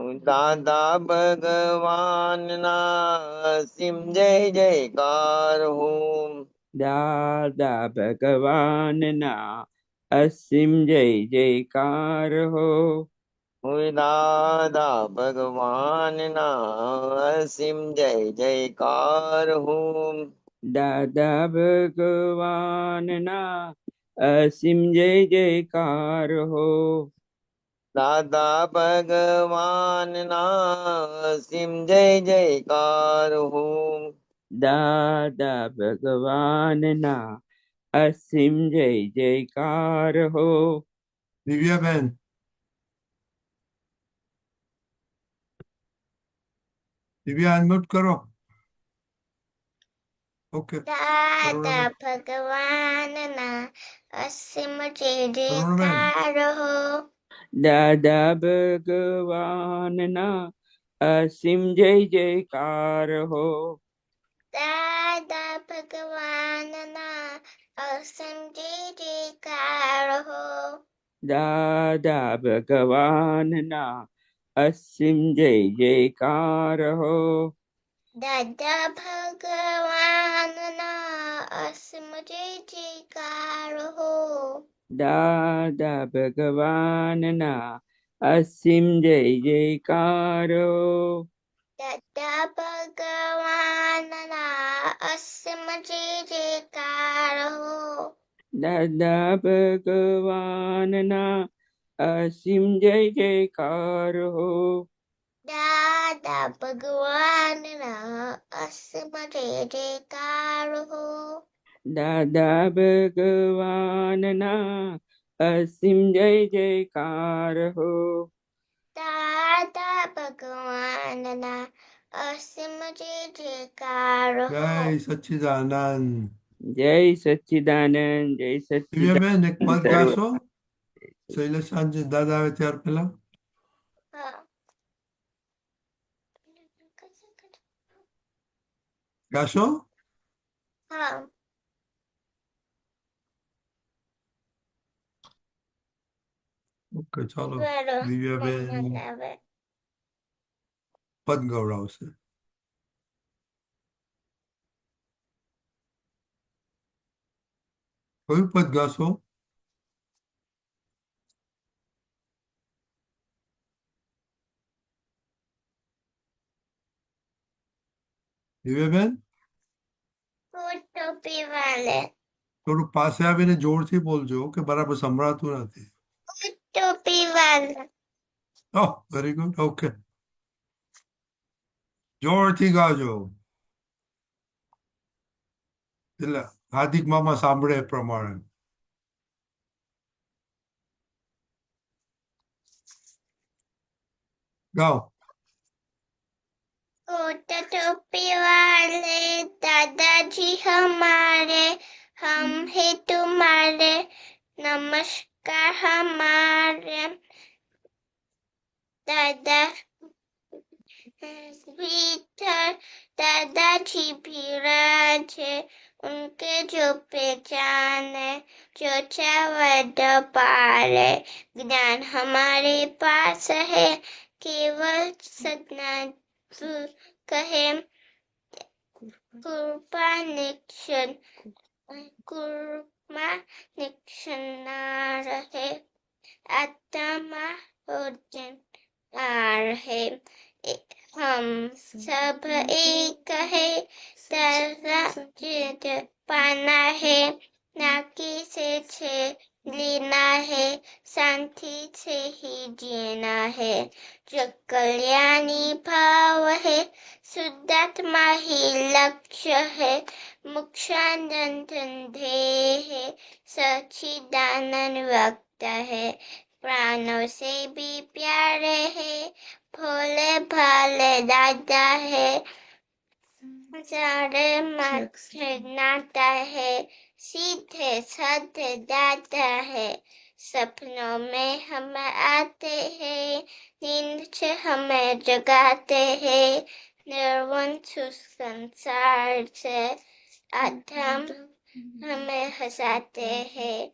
દાદા ભગવાનના અસીમ જય જયકાર હો. દાદા ભગવાનના અસીમ જય જયકાર હો. દાદા ભગવાનના અસીમ જય જયકાર હો. દાદા ભગવાનના અસીમ જય જયકાર હો. દાદા ભગવાનના અસીમ જય જયકાર હો. દાદા ભગવાનના અસીમ જય જયકાર હો. દિવ્યાબેન, દિવ્યા અનમ્યુટ કરો. ઓકે, દાદા કરુણાબેન, ભગવાનના અસીમ જય કરુણાબેન, જયકાર હો. દાદા ભગવાનના અસીમ જય જયકાર હો. દાદા ભગવાનના અસીમ જય જયકાર હો. દાદા ભગવાનના અસીમ જય જયકાર હો. દાદા ભગવાનના અસીમ જય જયકાર હો. દાદા ભગવાનના અસીમ જય જયકાર હો. દાદા ભગવાનના અસીમ જય જયકાર હો. દાદા ભગવાનના અસીમ જય જયકાર હો. દાદા ભગવાનના અસીમ જય જયકાર હો. દાદા ભગવાનના અસીમ જય જયકાર હો. દાદા ભગવાનના અસીમ જય જયકાર હો. જય સચ્ચિદાનંદ. જય સચ્ચિદાનંદ. જય દિવ્યાબેન, એક પદ સચ્ચિદાનંદ. ગાશો? શૈલેષ સાંજે દાદા આવે ત્યાર પહેલા હા. ગાશો? હા. ઓકે, ચાલો. બરો દિવ્યાબેન મમ્મા લાવે. પદ ગૌરાવશે. કયું પદ ગાશો? દિવ્યાબેન, હું ટોપી વાલે. થોડું પાસે આવીને જોરથી બોલજો કે બરાબર સંભળાતું નથી. હું ટોપી વાલે. ઓહ, વેરી ગુડ. ઓકે, જોરથી ગાજો એટલે હાર્દિક મામા સાંભળે એ પ્રમાણે. ગાઓ. टोपी वाले दादाजी हमारे, हम है तुम्हारे, नमस्कार हमारे दादा भीतर। दादाजी भी राजे, उनके जो पहचाने, जो चावद पाले। ज्ञान हमारे पास है, केवल सतना कहे। कृपा निक्षण ना रहे, आत्मा भोजन आ रहे। हम सब एक है, जिद पाना है, नाकी से छे लेना है, शांति से ही जीना है। जो कल्याणी भाव है, शुद्धात्मा ही लक्ष्य है। मोक्षानंद ध्येय है, सच्चिदानंद व्यक्त है। प्राणों से भी प्यारे है, भोले भाले दादा है। सारे माथे नाता है, सीधे साधे दादा है। सपनों में हम आते हैं, नींद से हमें जगाते हैं। निर्वंश संसार से आधम हमें हंसाते हैं।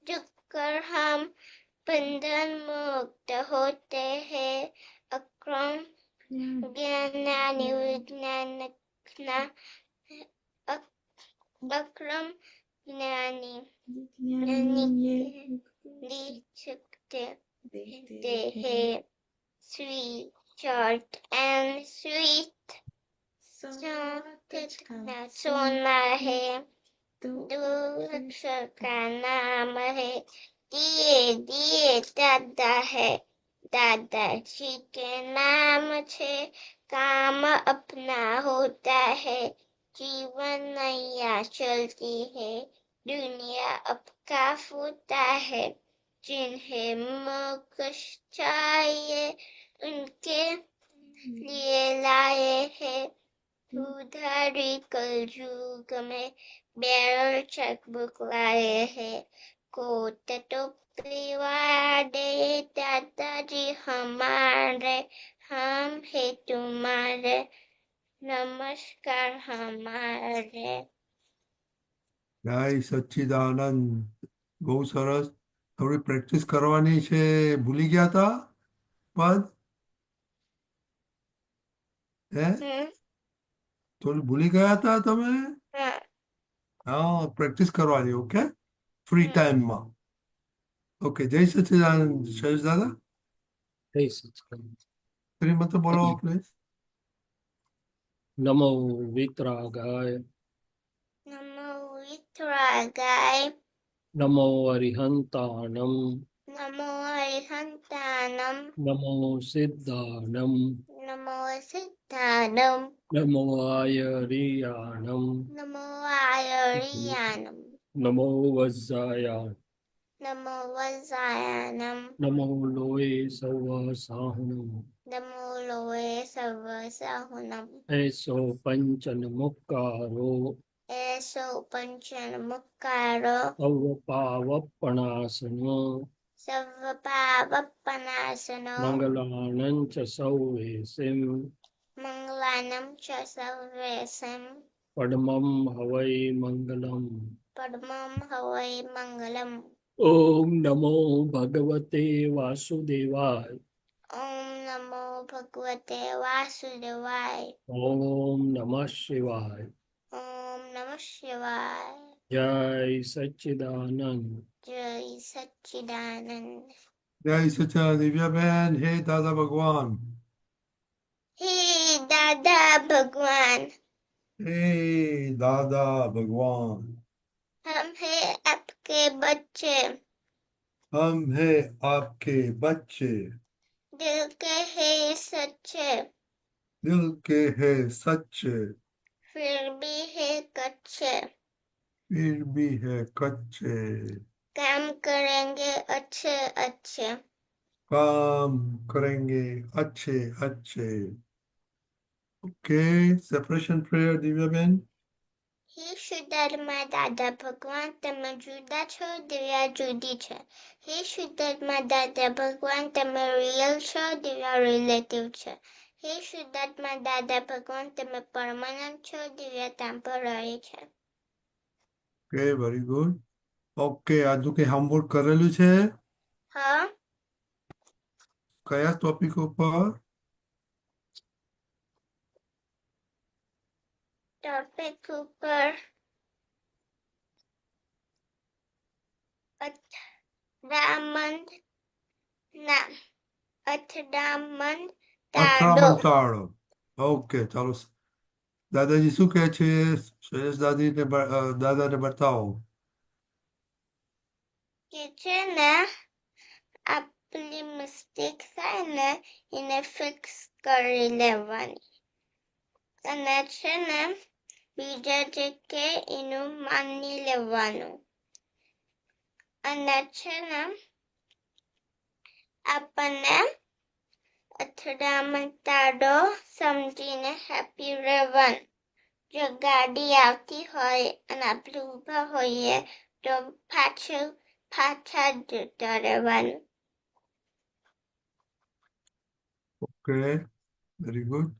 जो कर हम बंधन मुक्त होते हैं अक्रम ज्ञानी विज्ञान अक्रम ज्ञानी सकते हैं sweet short and sweet सोना है दो अक्षर का नाम है दिए दिए दादा है दादाजी के नाम से काम अपना होता है जीवन नैया चलती है दुनिया अब का होता है जिन्हें मोक्ष चाहिए उनके लिए लाए हैं उधारी कलयुग में बैरल चेकबुक लाए हैं कोट टोपी वाले दादाजी हमारे हम है तुम्हारे नमस्कार हमारे જય સચ્ચિદાનંદ. બહુ સરસ. થોડી પ્રેક્ટિસ કરવાની છે. ભૂલી ગયા હતા પદ? હે? થોડી ભૂલી ગયા હતા તમે? હા, પ્રેક્ટિસ કરવાની. ઓકે, ફ્રી ટાઈમમાં. ઓકે, જય સચ્ચિદાનંદ. શૈલેષ દાદા, જય સચ્ચિદાનંદ. શ્રીમંત બોલો પ્લીઝ. નમો વિતરાગાય नमो वितरागाय નમો અરિહંતાનમ नमो अरिहंतानम નમો સિદ્ધાનમ नमो सिद्धानम નમો આયરિયાણમ नमो आयरियानम નમો વજ્જાયાન नमो वज्रायनम નમો લોય સૌવાસાહનમ नमो लोए सर्वसाहुनम એસો પંચન મુક્કારો ऐसो पंचन मुक्कारो અવપાવપણાસનો सर्वपावपनाशनो મંગલાનં ચ સૌવેસિમ मंगलानम च सर्वेशम પડમં હવૈ મંગલમ. पद्मं हवै मंगलम ઓમ નમો ભગવતે વાસુદેવાય ओम नमो भगवते वासुदेवाय ઓમ નમઃ શિવાય. ओम नमः शिवाय જય સચ્ચિદાનંદ. जय सच्चिदानंद જય સચ્ચિદાનંદ. દિવ્યાબેન, હે દાદા ભગવાન. हे दादा भगवान હે દાદા ભગવાન. हम हैं आपके बच्चे हम है आपके बच्चे दिल के हैं सच्चे दिल के है सच्चे फिर भी है कच्चे फिर भी है कच्चे काम करेंगे अच्छे अच्छे काम करेंगे अच्छे अच्छे. Okay, separation prayer Divyaben. हे શુદ્ધાત્મા દાદા ભગવાન તમે જુદા છો દિવ્યા જુદી છે હે શુદ્ધાત્મા દાદા ભગવાન તમે રિયલ છો દિવ્યા રિલેટિવ છે હે શુદ્ધાત્મા દાદા ભગવાન તમે પરમાનન્ટ છો દિવ્યા ટેમ્પરરી છે ઓકે, વેરી ગુડ. ઓકે, આજનું કઈ હોમવર્ક કરેલું છે? હા કયા ટોપિક ઉપર? ટોપિક ઉપર અથડામણ ના અથડામણ તાળો અથડામણ ટાળો. ઓકે, ચાલો. દાદાજી શું કહે છે? શૈલેષ દાદાને બતાવો. કે છે ને આપણી મિસ્ટેક થાય ને એને ફિક્સ કરી લેવાની અને છે ને બીજા જે કે એનું માની લેવાનું અને છે ને આપણને અથડામણ તાળો સમજીને હેપી રહેવાનું જો ગાડી આવતી હોય અને આપણે ઊભા હોઈએ તો પાછા જતા રહેવાનું ઓકે, વેરી ગુડ.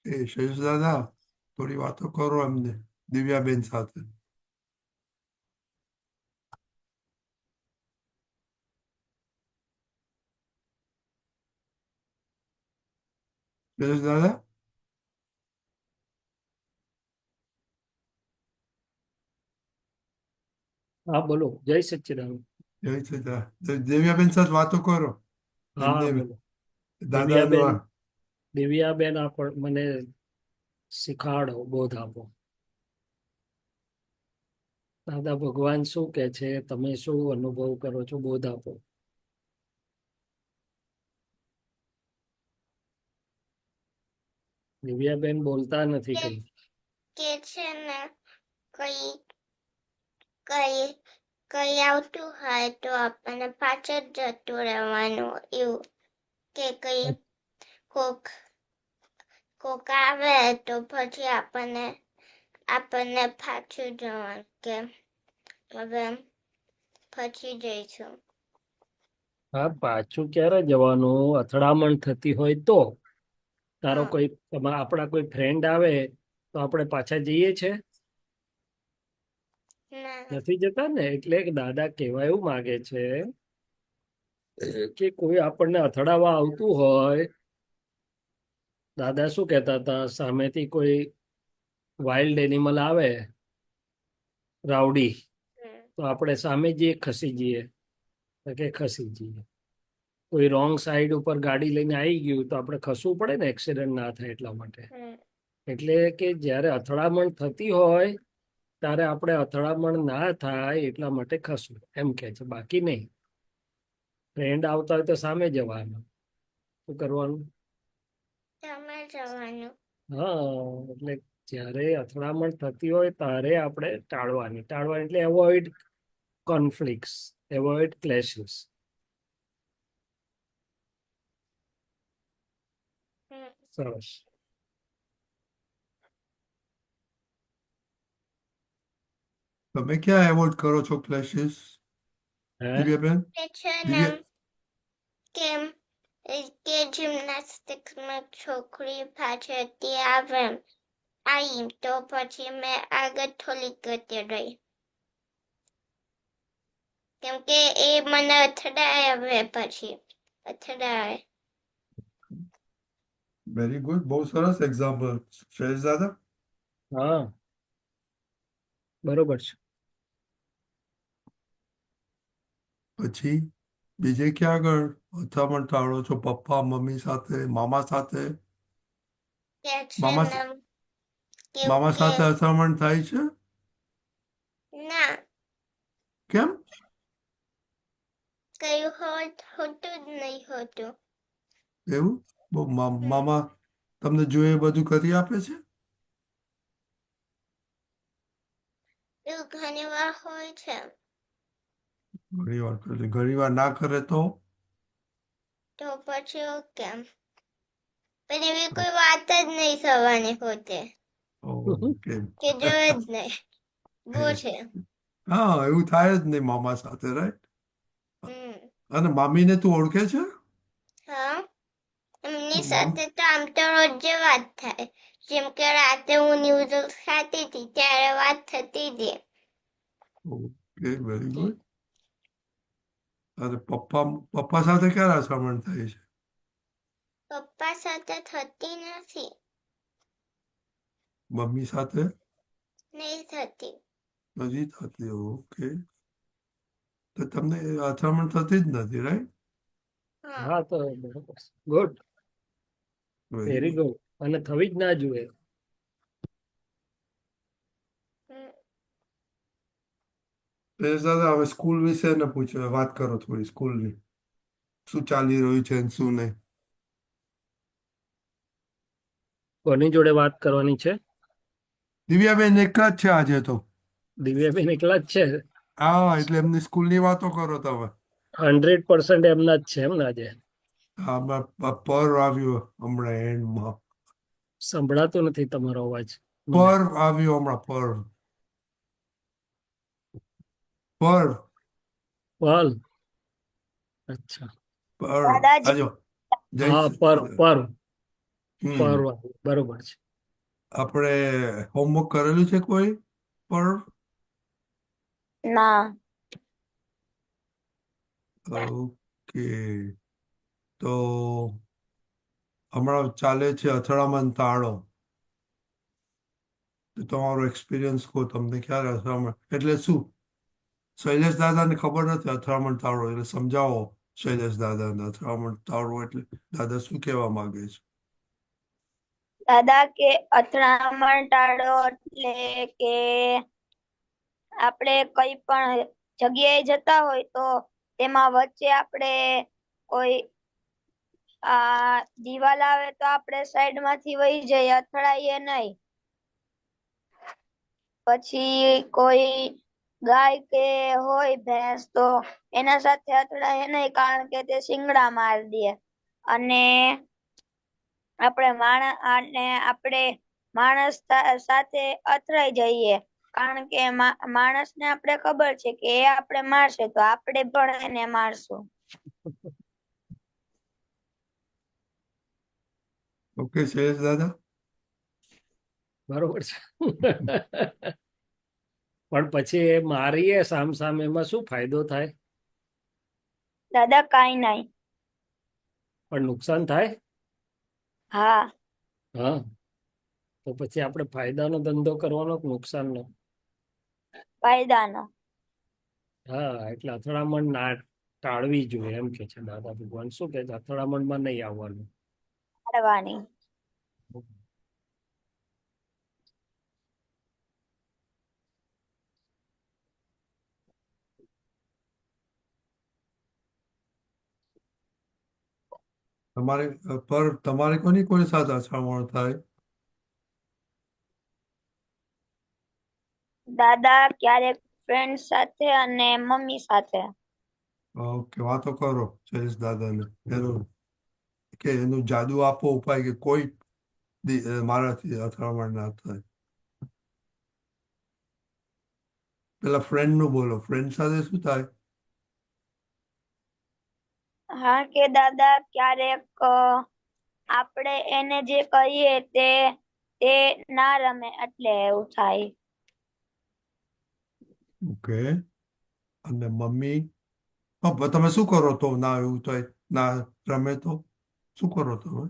એ શૈલેષ દાદા, થોડી વાતો કરો એમને દિવ્યાબેન સાથે. જયેશ દાદા હા બોલો, જય સચ્ચિદાનંદ. જય સચિદાનંદ. દેવ્યાબેન સાથે વાતો કરો હા એમને બોલો. દાદાનું દિવ્યાબેન મને શીખાડો, બોધ આપો. દાદા ભગવાન શું કે છે, તમે શું અનુભવ કરો છો, બોધ આપો. દિવ્યાબેન બોલતા નથી કે કઈ. કે છે ને કઈ કઈ કઈ આવતું હોય તો આપણને પાછળ જતું રહેવાનું એવું કે કઈ કોક કોક આવે તો પછી આપણને પાછું જવાનું કે હવે પછી જઈશું. હા, પાછું ક્યારે જવાનું? અથડામણ થતી હોય તો. તારો હા કોઈ આપણા કોઈ ફ્રેન્ડ આવે તો આપણે પાછા જઈએ છે? ના નથી જતા ને. એટલે દાદા કહેવા એવું માગે છે કે કોઈ આપણને અથડાવા આવતું હોય, દાદા શું કહેતા હતા, સામેથી કોઈ વાઇલ્ડ એનિમલ આવે, રાવડી, હમ, તો આપણે સામે જઈએ, ખસી જઈએ? તો કે ખસી જઈએ. કોઈ રોંગ સાઈડ ઉપર ગાડી લઈને આવી ગયું તો આપણે ખસવું પડે ને, એક્સિડન્ટ ના થાય એટલા માટે. હમ, એટલે કે જ્યારે અથડામણ થતી હોય ત્યારે આપણે અથડામણ ના થાય એટલા માટે ખસવું, એમ કે છે, બાકી નહીં. ફ્રેન્ડ આવતા હોય તો સામે જવાનું. શું કરવાનું? તમે જવાનું. હા, એટલે જ્યારે અથડામણ થતી હોય ત્યારે આપણે ટાળવાની એટલે એવોઇડ કોન્ફ્લિક્ટ્સ, એવોઇડ ક્લેશિસ. હમ. સરસ. તમે ક્યાં એવોર્ડ કરો છો ક્લેશિસ હે? દિવ્યાબેન કે છે ને દિવ્યા કેમ કે જિમ્નાસ્ટિક્સમાં છોકરી પાછળથી આવે આવી તો પછી મેં આગળ થોડી ગતિ રહી કેમ કે એ મને અથડાવે પછી અથડાવે. વેરી ગુડ, બહુ સરસ એક્ઝામ્પલ જયેશ દાદા. હા, બરોબર છે. પછી બીજે ક્યાં આગળ અથડામણ ટાળો છો? પપ્પા મમ્મી સાથે, મામા સાથે? કે છે મામા ને કેવું મામા કે સાથે અથડામણ થાય છે? ના કેમ? કયું હોતું જ નહીં હોતું. એવું? બહુ મામા તમને જોઈએ એ બધું કરી આપે છે? એવું ઘણી વાર હોય છે ઘણી વાર કરે, ઘણી વાર ના કરે તો? તો પછી કેમ પણ એવી કોઈ વાત જ નહીં થવાની હોતી ઓકે. કે જોયે જ નહીં બહુ છે. હા, એવું થાય જ નહીં મામા સાથે, રાઈટ? હમ અને મામીને તું ઓળખે છે? હા એમની તો સાથે તો આમ તો રોજે વાત થાય જેમ કે રાતે હું ન્યૂઝ ખાતી હતી ત્યારે વાત થતી હતી. Okay, very good. અને પપ્પા સાથે ક્યારે અથડામણ થાય છે? પપ્પા સાથે થતી નથી. મમ્મી સાથે નહીં થતી. નથી થતી. ઓકે, તો તમને અથડામણ થતી જ નથી, રાઈટ? હા હા, તો બરોબર. Good, very very good. Good. અને થવી જ ના જોઈએ. હમ. દાદા હવે સ્કૂલ વિશે ને પૂછો, વાત કરો થોડી સ્કૂલની. શું ચાલી રહ્યું છે ને શું નહીં? કોની જોડે વાત કરવાની છે? દિવ્યાબેન એક જ છે આજે તો. દિવ્યાબેન એકલા જ છે. હા, એટલે એમની સ્કૂલની વાતો કરો તમે. 100% એમના જ છે એમ ને આજે? આમાં પર આવ્યો હમણાં એન્ડમાં. સંભળાતો નથી તમારો અવાજ મને. પર આવ્યો હમણાં પર પલ. અચ્છા. પર દાદાજી આજો જય હા, સચ્ચિદાનંદ. હમ બરોબર છે. આપણે હોમવર્ક કરેલું છે કોઈ પર? ના ઓકે, તો હમણાં ચાલે છે અથડામણ તાળો. તો તમારો એક્સપિરિયન્સ કહો, તમને ક્યારે અથડામણ એટલે શું? શૈલેષ દાદાને ખબર નથી અથડામણ તાળો એટલે સમજાવો. શૈલેષ દાદાને અથડામણ તાળો એટલે દાદા શું કહેવા માંગે છે? દાદા કે અથડામણ ટાળો એટલે કે આપણે કઈ પણ જગ્યાએ જતા હોય તો તેમાં વચ્ચે આપણે કોઈ દિવાલ આવે તો આપણે સાઈડ માંથી વહી જઈએ, અથડાઈએ નહીં. પછી કોઈ ગાય કે હોય ભેંસ તો એના સાથે અથડાઈએ નહીં, કારણ કે તે શિંગડા મારી દે. અને આપણે માણસ સાથે અથડાઈ જઈએ, કારણ કે માણસને આપણે ખબર છે કે એ આપણે મારશે તો આપણે પણ એને મારશું. ઓકે શૈલેષ દાદા? બરોબર છે. પણ પછી એ મારીએ સામે એમાં શું ફાયદો થાય? દાદા કાંઈ નહીં. પણ નુકસાન થાય? હા, હા, તો પછી આપણે ફાયદાનો ધંધો કરવાનો કે નુકસાનનો? ફાયદાનો. હા, એટલે અથડામણ ના ટાળવી જોઈએ એમ કે છે દાદા ભગવાન. શું કે છે? અથડામણમાં નહીં આવવાનું. કરવાની. તમારે કોની સાથે અથડામણ થાય? દાદા ક્યારેક ફ્રેન્ડ સાથે અને મમ્મી સાથે. ઓકે, વાતો કરો શૈલેષ દાદાને. એનું જાદુ આપો ઉપાય કે કોઈ મારાથી અથડામણ ના થાય. પેલા ફ્રેન્ડ નું બોલો, ફ્રેન્ડ સાથે શું થાય? હા કે દાદા ક્યારેક આપણે એને જે કહીએ તે ના રમે એટલે એવું થાય. ઓકે. અને મમ્મી તમે શું કરો તો ના એવું થાય, ના રમે તો શું કરો તમે?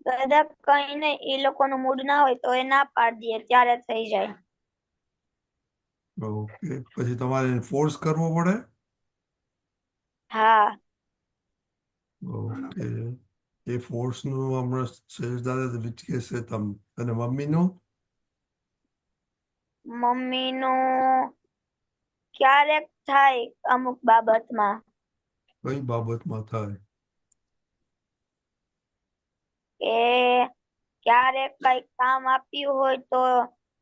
દાદા કઈ નહીં, એ લોકોનું મૂડ ના હોય તો એ ના પાડી દે, ત્યારે થઈ જાય. ઓકે, પછી તમારે ફોર્સ કરવો પડે? હા, ઓકે. એ ફોર્સ નું હમણાં શૈલેષ દાદા વિચકે છે તમે. અને મમ્મીનું? મમ્મીનું ક્યારેક થાય અમુક બાબતમાં. કઈ બાબતમાં થાય? કે ક્યારેક કઈ કામ આપ્યું હોય તો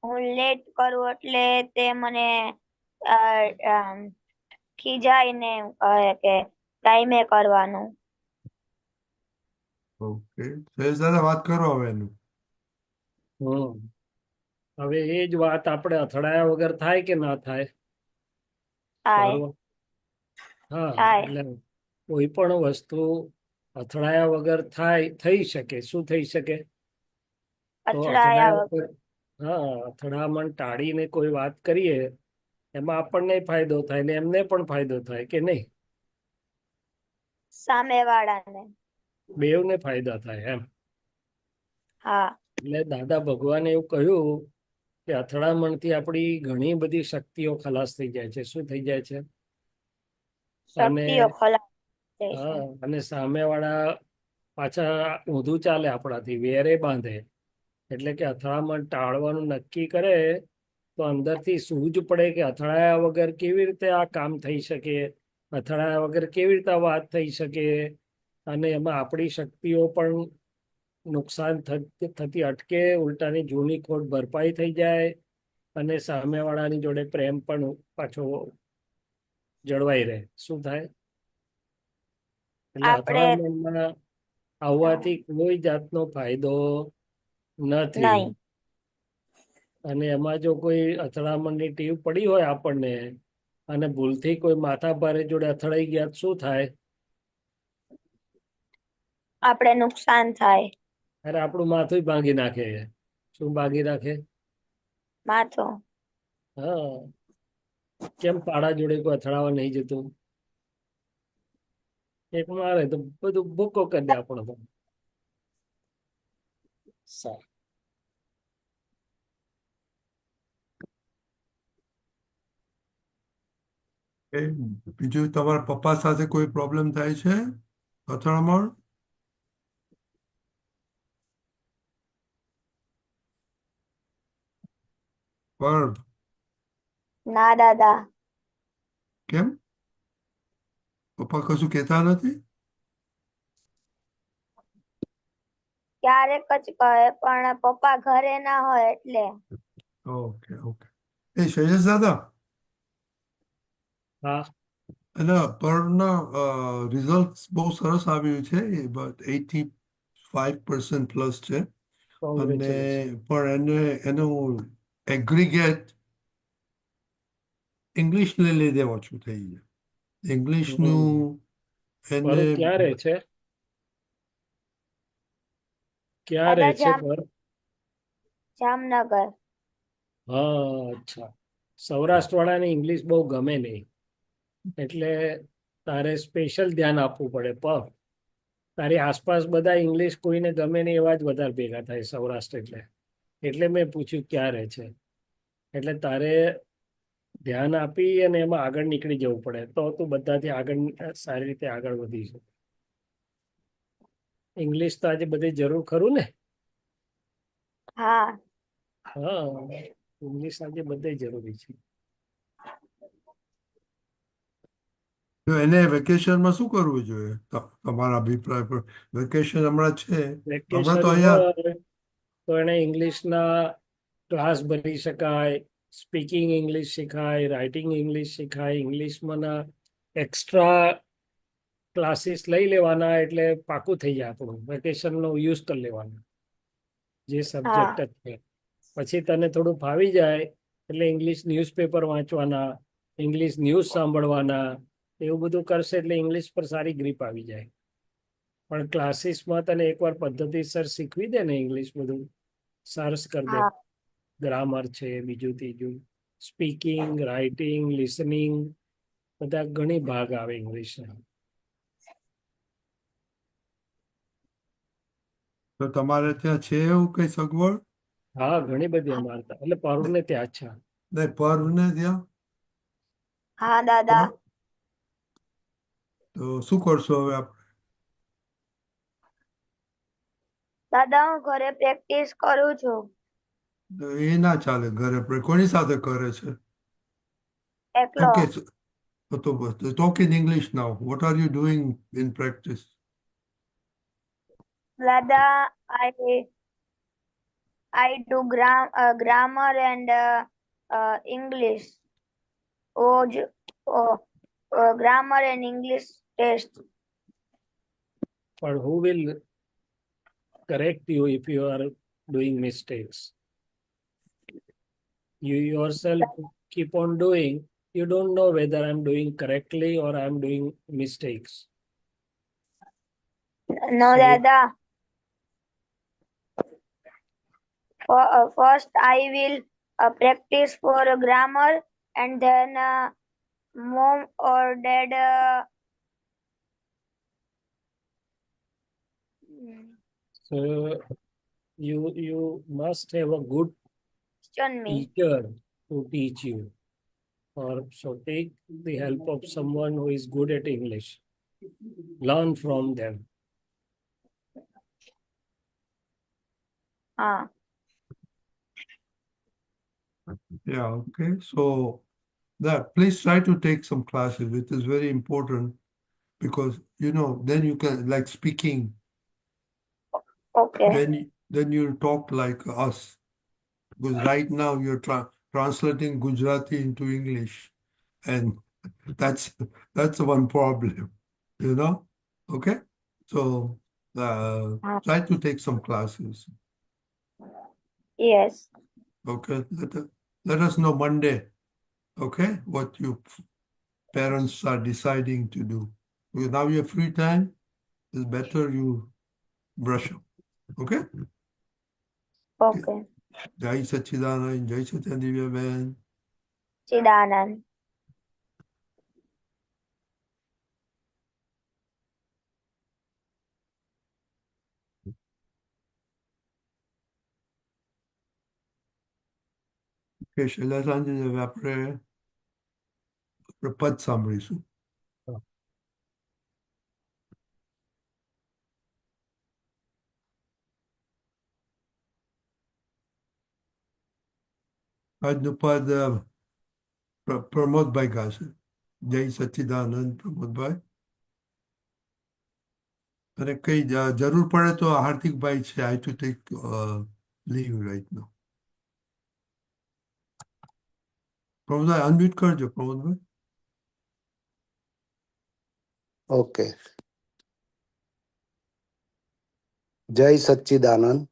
હું લેટ કરું એટલે તે મને ખીજાઈને કહે કે ટાઈમે કરવાનું. ઓકે, શૈલેષ દાદા વાત કરો હવે એનું. હવે એ જ વાત આપણે અથડાયા વગર થાય કે ના થાય? થાય. બરોબર. હા, થાય. એટલે કોઈ પણ વસ્તુ અથડાયા વગર થઈ શકે. શું થઈ શકે? તો અથડાયા વગર. વગર, હા, અથડામણ ટાળીને કોઈ વાત કરીએ એમાં આપણને ફાયદો થાય ને એમને પણ ફાયદો થાય કે નહીં? સામેવાળાને. બેવને ફાયદા થાય એમ. હા, એટલે દાદા ભગવાને એવું કહ્યું કે અથડામણથી આપણી ઘણી બધી શક્તિઓ ખલાસ થઈ જાય છે. શું થઈ જાય છે? અને શક્તિઓ ખલાસ થઈ છે. હા, અને સામેવાળા પાછા ઊંધું ચાલે આપણાથી, વેરે બાંધે. એટલે કે અથડામણ ટાળવાનું નક્કી કરે તો અંદરથી સૂઝ પડે કે અથડાયા વગર કેવી રીતે આ કામ થઈ શકે, અથડાયા વગર કેવી રીતે વાત થઈ શકે, અને એમાં આપણી શક્તિઓ પણ નુકસાન થતી અટકે, ઉલટાની જૂની ખોટ ભરપાઈ થઈ જાય, અને સામેવાળાની જોડે પ્રેમ પણ પાછો જળવાઈ રહે. શું થાય? એટલે આપણે અથડામણમાં આવવાથી કોઈ જાતનો ફાયદો નથી. નહીં. અને એમાં જો કોઈ અથડામણની ટીવ પડી હોય આપણને અને ભૂલથી કોઈ માથા ભારે જોડે અથડાઈ ગયા તો શું થાય? આપણે નુકસાન થાય. અરે આપણું માથું ભાંગી નાખે. શું ભાંગી નાખે? માથું. હા. કેમ પાડા જોડે કોઈ અથડાવા નહીં જતું? એક મારે તો બધું ભૂકો કરી દે આપણો તો. સારું. એ બીજું તમારા પપ્પા સાથે કોઈ પ્રોબ્લેમ થાય છે અથડામણ? પણ ના દાદા, કેમ? પપ્પા કશું કહેતા નથી? ક્યારેક જ કહે પણ પપ્પા ઘરે ના હોય એટલે. Okay okay. એ શૈલેષ દાદા, હા, એના પરના રિઝલ્ટ બહુ સરસ આવ્યું છે, 85% પ્લસ છે. અને કોંગ્રેચ્યુલેશન. પણ એનું એગ્રીગેટ ઇંગ્લિશને લીધે ઓછું થઈ જાય. ઇંગ્લિશનું એને મારું ક્યારે છે? ક્યારે દાદા છે પર? જામનગર. હા, અચ્છા. સૌરાષ્ટ્ર વાળાને ઇંગ્લિશ બહુ ગમે નહીં, એટલે તારે સ્પેશિયલ ધ્યાન આપવું પડે. તારી આસપાસ બધા ઇંગ્લિશ કોઈને ગમે નહીં એવા જ વધારે ભેગા થાય સૌરાષ્ટ્ર એટલે મેં પૂછ્યું ક્યારે છે. એટલે તારે ધ્યાન આપી અને એમાં આગળ નીકળી જવું પડે, તો તું બધાથી આગળ સારી રીતે આગળ વધી શકે. ઇંગ્લિશ તો આજે બધી જરૂર ખરું ને? હા, હા, ઇંગ્લિશ આજે બધે જરૂરી છે. તો એને વેકેશનમાં શું કરવું જોઈએ તમારા અભિપ્રાય પર? વેકેશન હમણાં છે, હમણાં તો વેકેશન અહીંયા હોય તો એને ઇંગ્લિશના ક્લાસ ભરી શકાય, સ્પીકિંગ ઇંગ્લિશ શીખાય, રાઇટિંગ ઇંગ્લિશ શીખાય, ઇંગ્લિશમાં એક્સ્ટ્રા ક્લાસીસ લઈ લેવાના, એટલે પાકું થઈ જાય આપણું. વેકેશનનો યુઝ કરી લેવાનો જે સબ્જેક્ટ હા, જ છે. પછી તને થોડું ફાવી જાય એટલે ઇંગ્લિશ ન્યૂઝપેપર વાંચવાના, ઇંગ્લિશ ન્યૂઝ સાંભળવાના, એવું બધું કરશે એટલે ઇંગ્લિશ પર સારી ગ્રીપ આવી જાય. પણ ક્લાસીસમાં તને એકવાર પદ્ધતિસર શીખવી દે ને ઇંગ્લિશ, બધું સરસ કરી દે. હા, ગ્રામર છે, બીજું ત્રીજું, સ્પીકિંગ, રાઇટિંગ, લિસનિંગ, બધા ઘણી ભાગ આવે ઇંગ્લિશના. તો તમારે ત્યાં છે એવું કઈ સગવડ? હા, ઘણી બધી અમારે ત્યાં. એટલે પારુલને ત્યાં જ છે. નહીં, પરને ત્યાં? હા દાદા. તો શું કરશો હવે આપણે? દાદા હું ઘરે પ્રેક્ટિસ કરું છું તો એ ના ચાલે. ઘરે આપણે કોની સાથે કરે છે? એકલો. Okay, so talk in English now. What are you doing in practice? દાદા, I do grammar and English. Grammar and English test. But who will correct you if you are doing mistakes? You yourself keep on doing. You don't know whether I'm doing correctly or I'm doing mistakes. No, So Dada. First, I will practice for grammar, and then mom or dad so you must have a good question me. teacher to teach you, or so take the help of someone who is good at English. Learn from them. Yeah, okay. So please try to take some classes. It is very important because, then you can, like speaking, Okay. then you talk like us. Because right now you're translating Gujarati into English, and that's one problem, Okay? So try to take some classes. Yes. Okay? Let us know Monday, okay, what you parents are deciding to do. Because now you have free time, it's better you brush up. Okay? Okay. Jai Sachidanand, Jai Satyadivya Ben. Chidanand. કે શૈલાસાંજે હવે આપણે પદ સાંભળીશું. આજનું પદ પ્રમોદભાઈ ગાશે. જય સચ્ચિદાનંદ પ્રમોદભાઈ. અને કઈ જરૂર પડે તો હાર્દિકભાઈ છે. I to take leave right now. Pramodbhai unmute કરજો. પ્રમોદભાઈ ઓકે. જય સચ્ચિદાનંદ.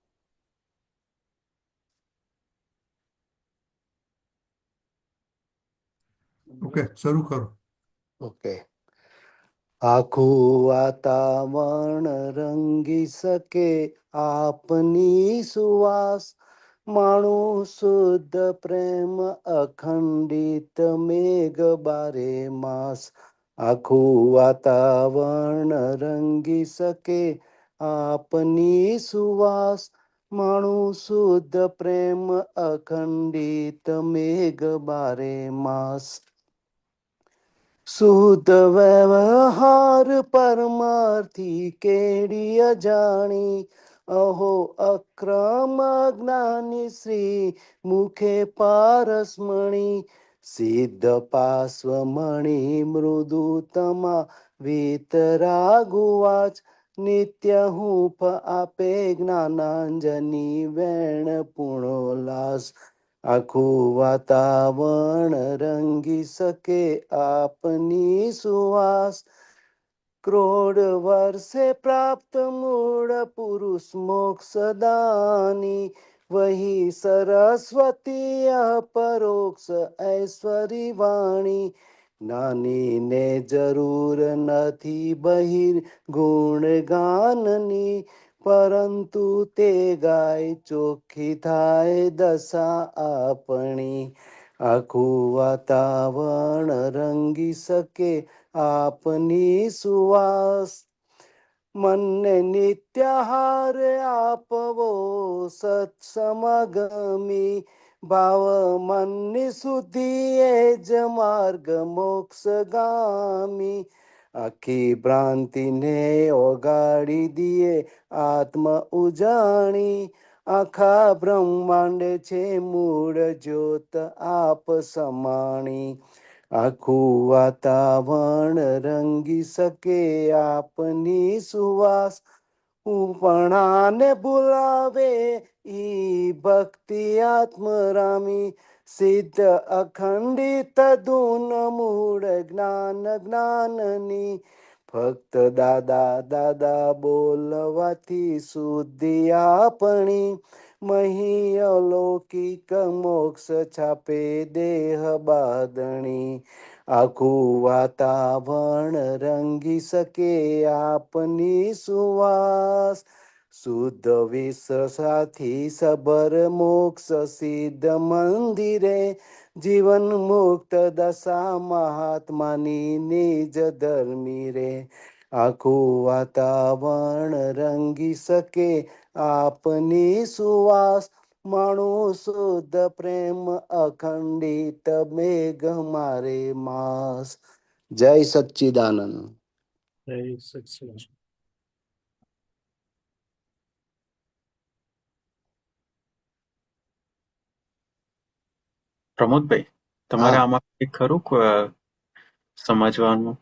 ઓકે શરૂ કરો. ઓકે. આખું વાતાવરણ રંગી શકે આપની સુવાસ, માણું શુદ્ધ પ્રેમ અખંડિત મેઘ બારે માસ. આખું વાતાવરણ રંગી શકે આપની સુવાસ, માણું શુદ્ધ પ્રેમ અખંડિત મેઘ બારે માસ. શુદ્ધ વ્યવહાર પરમાર્થી કેડી અજાણી, અહો અક્રમ જ્ઞાની શ્રી મુખે પારસમણી. સિદ્ધ પાર્શ્વમણી મૃદુતમા વિતરાગુવાચ, નિત્ય હૂંફ આપે જ્ઞાનાંજની વેણ પૂર્ણોલ્લાસ. આખું વાતાવરણ રંગી શકે આપની સુવાસ, ક્રોડ વર્ષે પ્રાપ્ત મૂળ પુરુષ મોક્ષદાની. વહી સરસ્વતી અપરોક્ષ ઐશ્વરી વાણી, જ્ઞાનીને જરૂર નથી બહિર ગુણ ગાનની. પરંતુ તે ગાય ચોખ્ખી થાય દશા આપણી. આખું વાતાવરણ રંગી શકે આપની સુવાસ, મનને નિત્યાહાર આપવો સત્સમગમી. ભાવ મનની શુદ્ધિ એ જ માર્ગ મોક્ષગામી. આખી ભ્રાંતિને ઓગાળી દીએ આત્મ ઉજાણી, આખા બ્રહ્માંડ છે મૂળ જ્યોત આપ સમાણી. આખું વાતાવરણ રંગી શકે આપની સુવાસ, ઉપણાને ભૂલાવે ઈ ભક્તિ આત્મરામી. સિદ્ધ અખંડિત ધૂન મૂળ જ્ઞાન જ્ઞાનની. ફક્ત દાદા દાદા બોલવાથી શુદ્ધિ આપણી, મહી અલૌકિક મોક્ષ છાપે દેહ બાદણી. આખું વાતાવરણ રંગી શકે આપની સુવાસ, શુદ્ધ વિશ્વાસથી સબર મોક્ષ સિદ્ધ મંદિરે. જીવન મુક્ત દશા મહાત્માની નિજ ધર્મી રે. આખું વાતાવરણ રંગી શકે આપની સુવાસ, માણું શુદ્ધ પ્રેમ અખંડિત મેઘ મારે માસ. જય સચ્ચિદાનંદ. જય સચ્ચિદાનંદ. પ્રમોદભાઈ, તમારે હા, આમાં કંઈ ખરું સમજવાનું?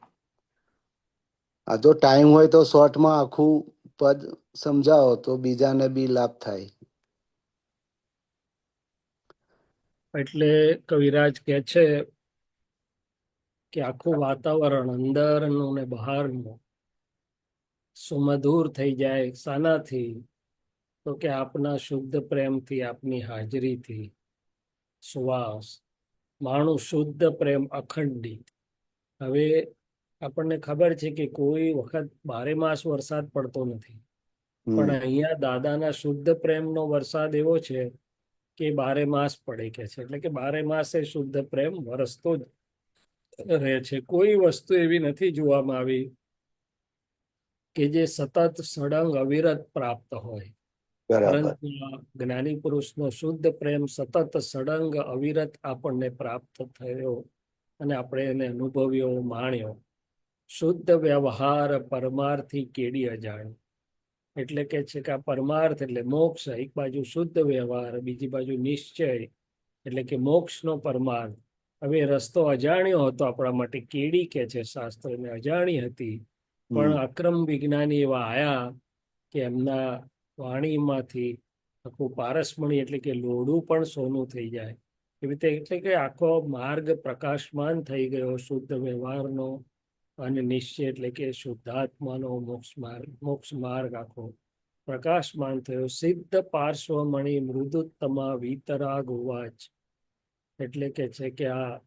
આ જો ટાઈમ હોય તો શોર્ટમાં આખું પદ સમજાવો તો બીજાને બી લાભ થાય. એટલે કવિરાજ કે છે કે આખું વાતાવરણ અંદરનું ને બહારનું સુમધુર થઈ જાય. શાનાથી? તો કે આપના શુદ્ધ પ્રેમથી, આપની હાજરીથી. સુવાસ, માણું શુદ્ધ પ્રેમ અખંડિત. હવે આપણને ખબર છે કે કોઈ વખત 12 માસ વરસાદ પડતો નથી, પણ અહીંયા દાદાના શુદ્ધ પ્રેમનો વરસાદ એવો છે કે 12 માસ પડે કે છે. એટલે કે 12 માસે શુદ્ધ પ્રેમ વરસતો જ રહે છે. કોઈ વસ્તુ એવી નથી જોવામાં આવી કે જે સતત સળંગ અવિરત પ્રાપ્ત હોય. બરાબર. પરંતુ આ જ્ઞાની પુરુષનો શુદ્ધ પ્રેમ સતત સળંગ અવિરત આપણને પ્રાપ્ત થયો અને આપણે એને અનુભવ્યો, માણ્યો. શુદ્ધ વ્યવહાર પરમાર્થી કેડી અજાણ. એટલે કે છે કે આ પરમાર્થ એટલે મોક્ષ, એક બાજુ શુદ્ધ વ્યવહાર, બીજી બાજુ નિશ્ચય એટલે કે મોક્ષનો પરમાર્થ. હવે રસ્તો અજાણ્યો હતો આપણા માટે, કેડી કે છે શાસ્ત્રને, અજાણી હતી. પણ અક્રમ વિજ્ઞાની એવા આયા કે એમના વાણીમાંથી આખું પારસમણી એટલે કે લોઢું પણ સોનું થઈ જાય એવી રીતે. એટલે કે આખો માર્ગ પ્રકાશમાન થઈ ગયો શુદ્ધ વ્યવહારનો અને નિશ્ચય એટલે કે શુદ્ધાત્માનો મોક્ષ માર્ગ આખો પ્રકાશમાન થયો. સિદ્ધ પાર્શ્વમણી મૃદુત્તમા વિતરાગ ઉવાચ. એટલે કે છે કે આ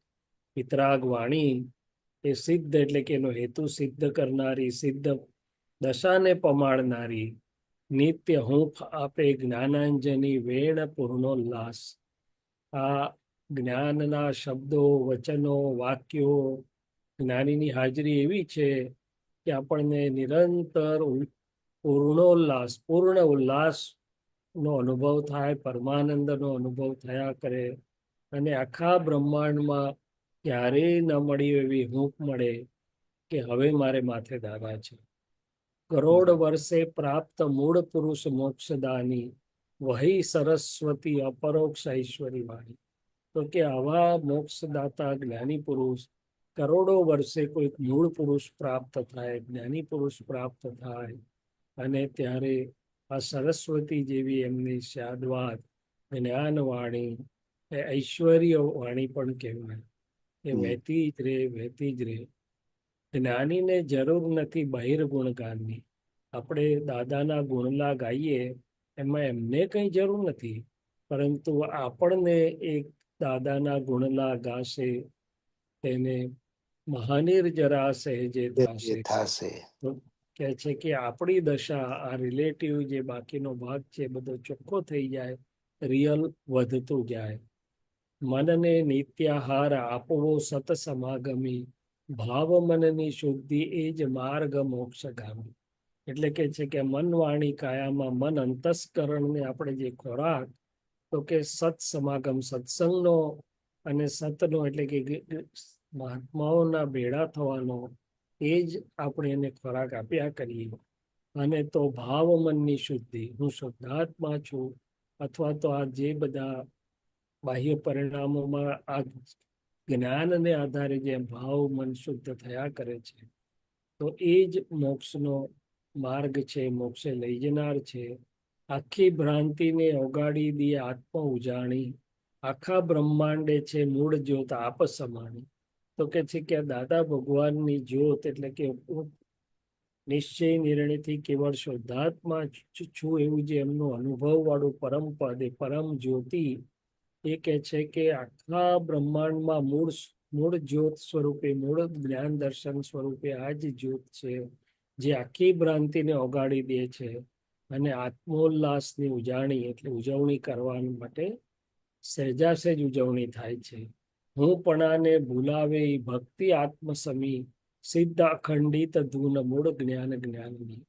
વિતરાગ વાણી એ સિદ્ધ એટલે કે એનો હેતુ સિદ્ધ કરનારી, સિદ્ધ દશાને પમાડનારી, નિત્ય હૂંફ આપે જ્ઞાનાંજની વેણ પૂર્ણોલ્લાસ. આ જ્ઞાનના શબ્દો, વચનો, વાક્યો, જ્ઞાનીની હાજરી એવી છે કે આપણને નિરંતર પૂર્ણોલ્લાસ, પૂર્ણ ઉલ્લાસનો અનુભવ થાય, પરમાનંદનો અનુભવ થયા કરે. અને આખા બ્રહ્માંડમાં ક્યારેય ન મળી એવી હૂંફ મળે કે હવે મારે માથે દાદા છે. કરોડ વર્ષે પ્રાપ્ત મૂળ પુરુષ મોક્ષદાની, વહી સરસ્વતી અપરોક્ષ ઐશ્વરી વાણી. તો કે આવા મોક્ષદાતા જ્ઞાની પુરુષ કરોડો વર્ષે કોઈક મૂળ પુરુષ પ્રાપ્ત થાય, જ્ઞાની પુરુષ પ્રાપ્ત થાય, અને ત્યારે આ સરસ્વતી જેવી એમની શાદવાદ જ્ઞાનવાણી, ઐશ્વર્ય વાણી પણ કહેવાય, એ વહેતી જ રે, વહેતી જ રે. જ્ઞાનીને જરૂર નથી બહિર્ગુણગાનની. આપણે દાદાના ગુણલા ગાઈએ એમાં એમને કંઈ જરૂર નથી, પરંતુ આપણને એક દાદાના ગુણલા ગાશે તેને મહાનીર જરા સહેજે થશે. કહે છે કે આપણી દશા, આ રિલેટિવ જે બાકીનો ભાગ છે બધો ચોખ્ખો થઈ જાય, રિયલ વધતું જાય. મનને નિત્યાહાર આપવો સત સમાગમી, ભાવ મનની શુદ્ધિ એ જ માર્ગ મોક્ષગામી. એટલે કે છે કે મન, વાણી, કાયામાં મન અંતસ્કરણને આપણે જે ખોરાક, તો કે સત સમાગમ, સત્સંગનો અને સતનો એટલે કે મહાત્માઓના ભેળા થવાનો, એ જ આપણે એને ખોરાક આપ્યા કરીએ. અને તો ભાવ મનની શુદ્ધિ, હું શુદ્ધાત્મા છું, અથવા તો આ જે બધા બાહ્ય પરિણામોમાં આ જ્ઞાનને આધારે જે ભાવ મન શુદ્ધ થયા કરે છે, તો એ જ મોક્ષનો માર્ગ છે, મોક્ષે લઈ જનાર છે. આખી ભ્રાંતિને ઓગાડી દી આત્મા ઉજાણી, આખા બ્રહ્માંડે છે મૂળ જ્યોત આપ સમાણી. તો કે છે કે દાદા ભગવાનની જ્યોત એટલે કે નિશ્ચય નિર્ણયથી કેવળ શુદ્ધાત્મા છું એવું જે એમનું અનુભવ વાળું પરમ પદ, એ પરમ જ્યોતિ, એ કહે છે કે આખા બ્રહ્માંડમાં મૂળ જ્યોત સ્વરૂપે, મૂળ જ્ઞાન દર્શન સ્વરૂપે આ જ જ્યોત છે જે આખી ભ્રાંતિને ઓગાડી દે છે અને આત્મોલ્લાસની ઉજાણી એટલે ઉજવણી કરવા માટે સહેજાસહેજ ઉજવણી થાય છે. હું પણાને ભૂલાવે ભક્તિ આત્મસમી, સિદ્ધ અખંડિત ધૂન મૂળ જ્ઞાન જ્ઞાનની.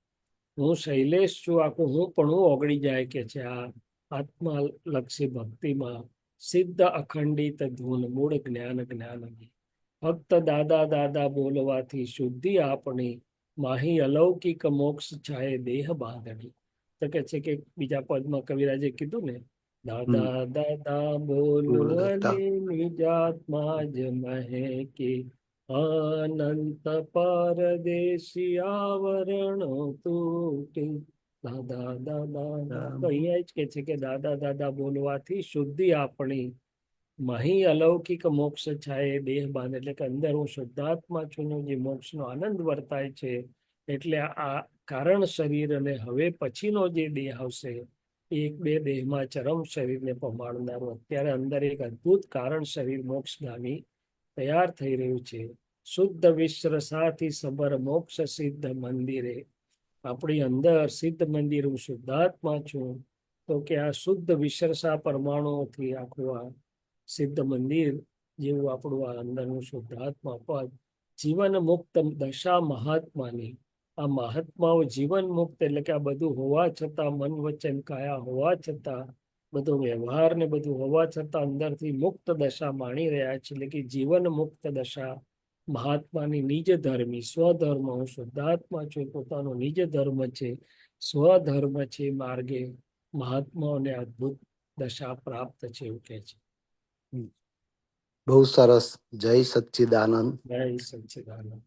હું શૈલેષ છું, આખું હું પણ ઓગળી જાય કે છે આ આત્મલક્ષી ભક્તિમાં, સિદ્ધ અખંડિત ધૂન મૂળ જ્ઞાન જ્ઞાનની. ફક્ત દાદા દાદા બોલવાથી શુદ્ધિ આપણી, માહી અલૌકિક મોક્ષ છાયે દેહ બાંધણી. તો કે છે કે બીજા પદમાં કવિરાજે કીધું ને, દાદા દાદા બોલવાની નિજાત્મા જ મહેકે, અનંત પરદેશી આવરણો તૂટી. દાદા દાદા, તો અહીંયા જ કે છે કે દાદા દાદા બોલવાથી શુદ્ધિ આપણી, મહી અલૌકિક મોક્ષ છાયે દેહ બાંધ. એટલે કે અંદર હું શુદ્ધાત્મા છું, જે મોક્ષનો આનંદ વર્તાય છે. એટલે આ કારણ શરીર અને હવે પછીનો જે દેહ આવશે, એક બે દેહમાં ચરમ શરીરને પમાડનારું, અત્યારે અંદર એક અદ્ભુત કારણ શરીર મોક્ષગામી તૈયાર થઈ રહ્યું છે. શુદ્ધ વિશ્રસાથી સબર મોક્ષ સિદ્ધ મંદિરે. આપણી અંદર સિદ્ધ મંદિર, હું શુદ્ધાત્મા છું, તો કે આ શુદ્ધ વિશ્રસા પરમાણુઓથી આખું આ સિદ્ધ મંદિર જેવું આપણું આ અંદરનું શુદ્ધાત્મા પદ, જીવન મુક્ત દશા મહાત્માની. આ મહાત્માઓ જીવન મુક્ત એટલે કે આ બધું હોવા છતાં, મન વચન કાયા હોવા છતાં, બધો વ્યવહાર ને બધું હોવા છતાં અંદરથી મુક્ત દશા માણી રહ્યા છે, એટલે કે જીવન મુક્ત દશા. મહાત્માની નિજ ધર્મી સ્વધર્મ, હું શુદ્ધાત્મા છું, પોતાનો નિજ ધર્મ છે, સ્વધર્મ છે, માર્ગે મહાત્માઓને અદ્ભુત દશા પ્રાપ્ત છે એવું કે છે. બહુ સરસ. જય સચ્ચિદાનંદ. જય સચ્ચિદાનંદ.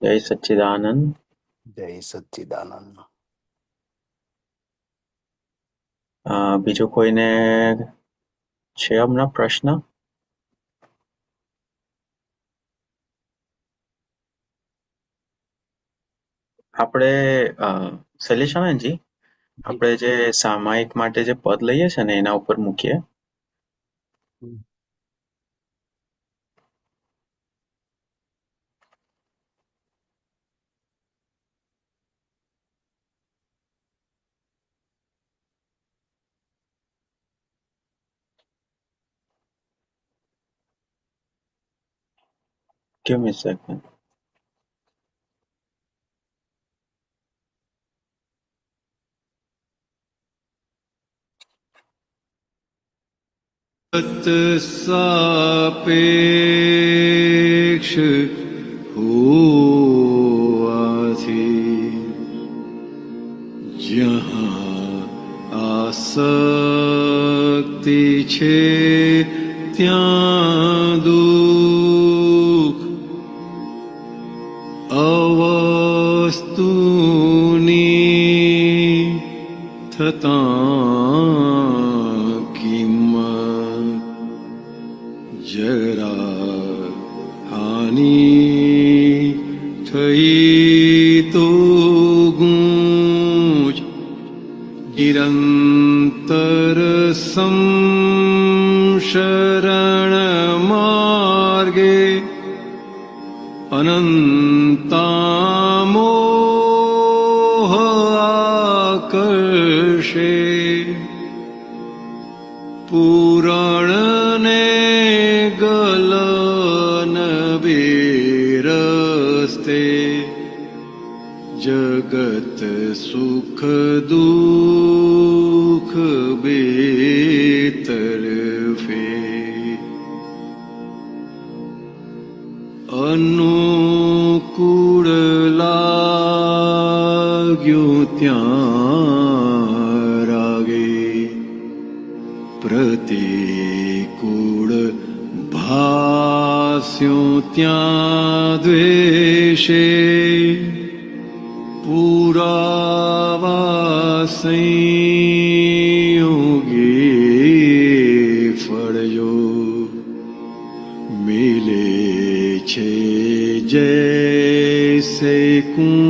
જય સચ્ચિદાનંદ. જય સચ્ચિદાનંદ. બીજો કોઈને છે હમણાં પ્રશ્ન? આપણે શૈલેષાનંદજી, આપણે જે સામાયિક માટે જે પદ લઈએ છે ને એના ઉપર મૂકીએ. Give me a second. સાપેક્ષ હોવાથી જ્યાં આસક્તિ છે ત્યાં દુઃખ, અવસ્તુની થતાં કિંમત, જરા હાનિ થઈ તો ગૂંચ, નિરંતર સંશરણ માર્ગે અનંતામોહ આકર્ષે, પૂરણને ગલન બેરસ્તે, જગત સુખ દુઃખ બેતરફે, અનુકૂળ લાગ્યું ત્યાં રાગે, પ્રતિકૂળ ભાસ્યું ત્યાં દ્વેષે, પુરાવા સંયોગે ફળજો મિલે છે, જૈસે કું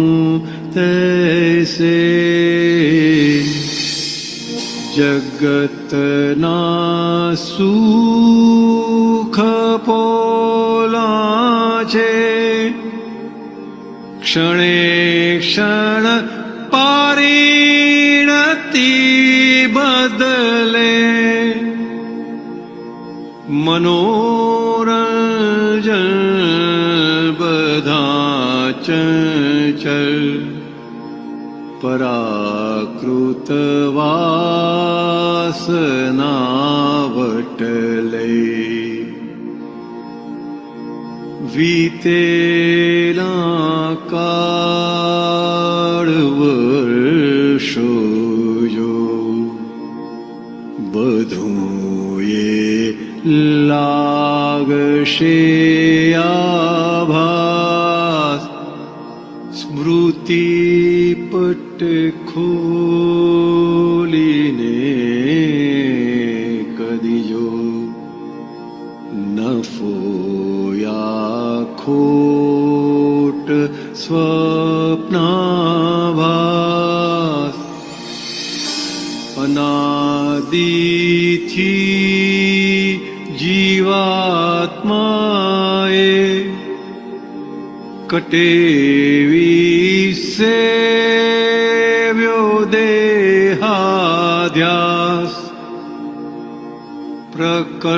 તૈસે, જગતના સુખ પોલા છે, ક્ષણે ક્ષણ પરિણતિ બદલે, મનોરંજન બધા ચંચળ, પરાકૃત વાસના વટલે, વીતેલા કાળ વર્ષો જો, બધું એ લાગશે આભાસ, સ્મૃતિ પટ ખોલીને કદી જો, નફો યા ખોટ સ્વપ્નાભાસ, અનાદિથી જીવાત્માએ કટેવી સેવ્યો દેહાધ્યાસ પ્રકૃતિમાં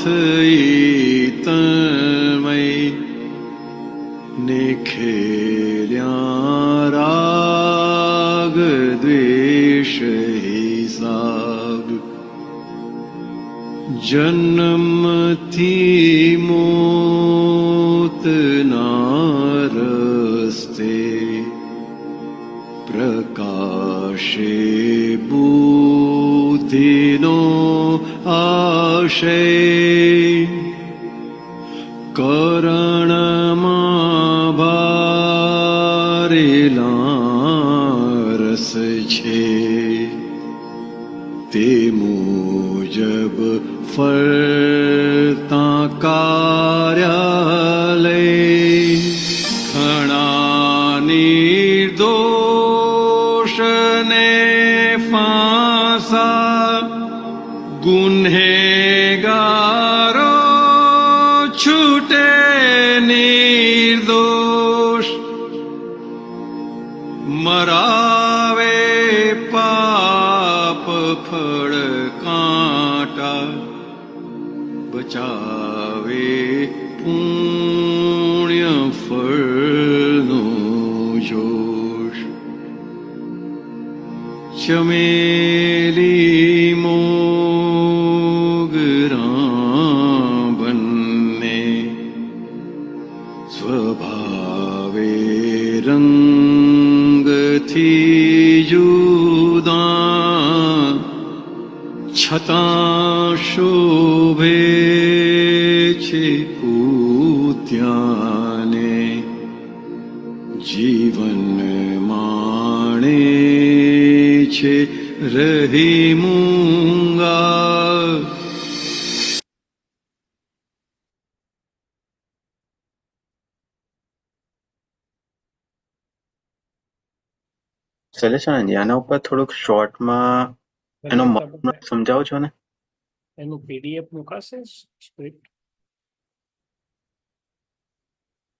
થઈ તન્મય નિખેલ્યા રાગ દ્વેષ હિસાબ જન્મથી મોતના રસ્તે પ્રકાશે બુદ્ધિનો આશય કરણમાં ભારેલા રસ છે તે મુજબ ફરતા કાર્યાલય ઘણા નિર્દોષને ફાંસા ગુન્હેગારો છૂટે નિર્દોષ મરાવે પાપ ફળ કાંટા બચાવે પુણ્ય ફળનો જોશ ચમેલી મોગરા બંને સ્વભાવે રંગથી જુદા છતાં શોભે છે ઉદ્યાને જીવન માણે છે રહી મૂંગા શૈલેષાનંદજી, આના ઉપર થોડુંક શોર્ટમાં એનો ભલે મતલબ તમે સમજાવો છો ને? એનું PDF મુકાશે સ્ક્રિપ્ટ,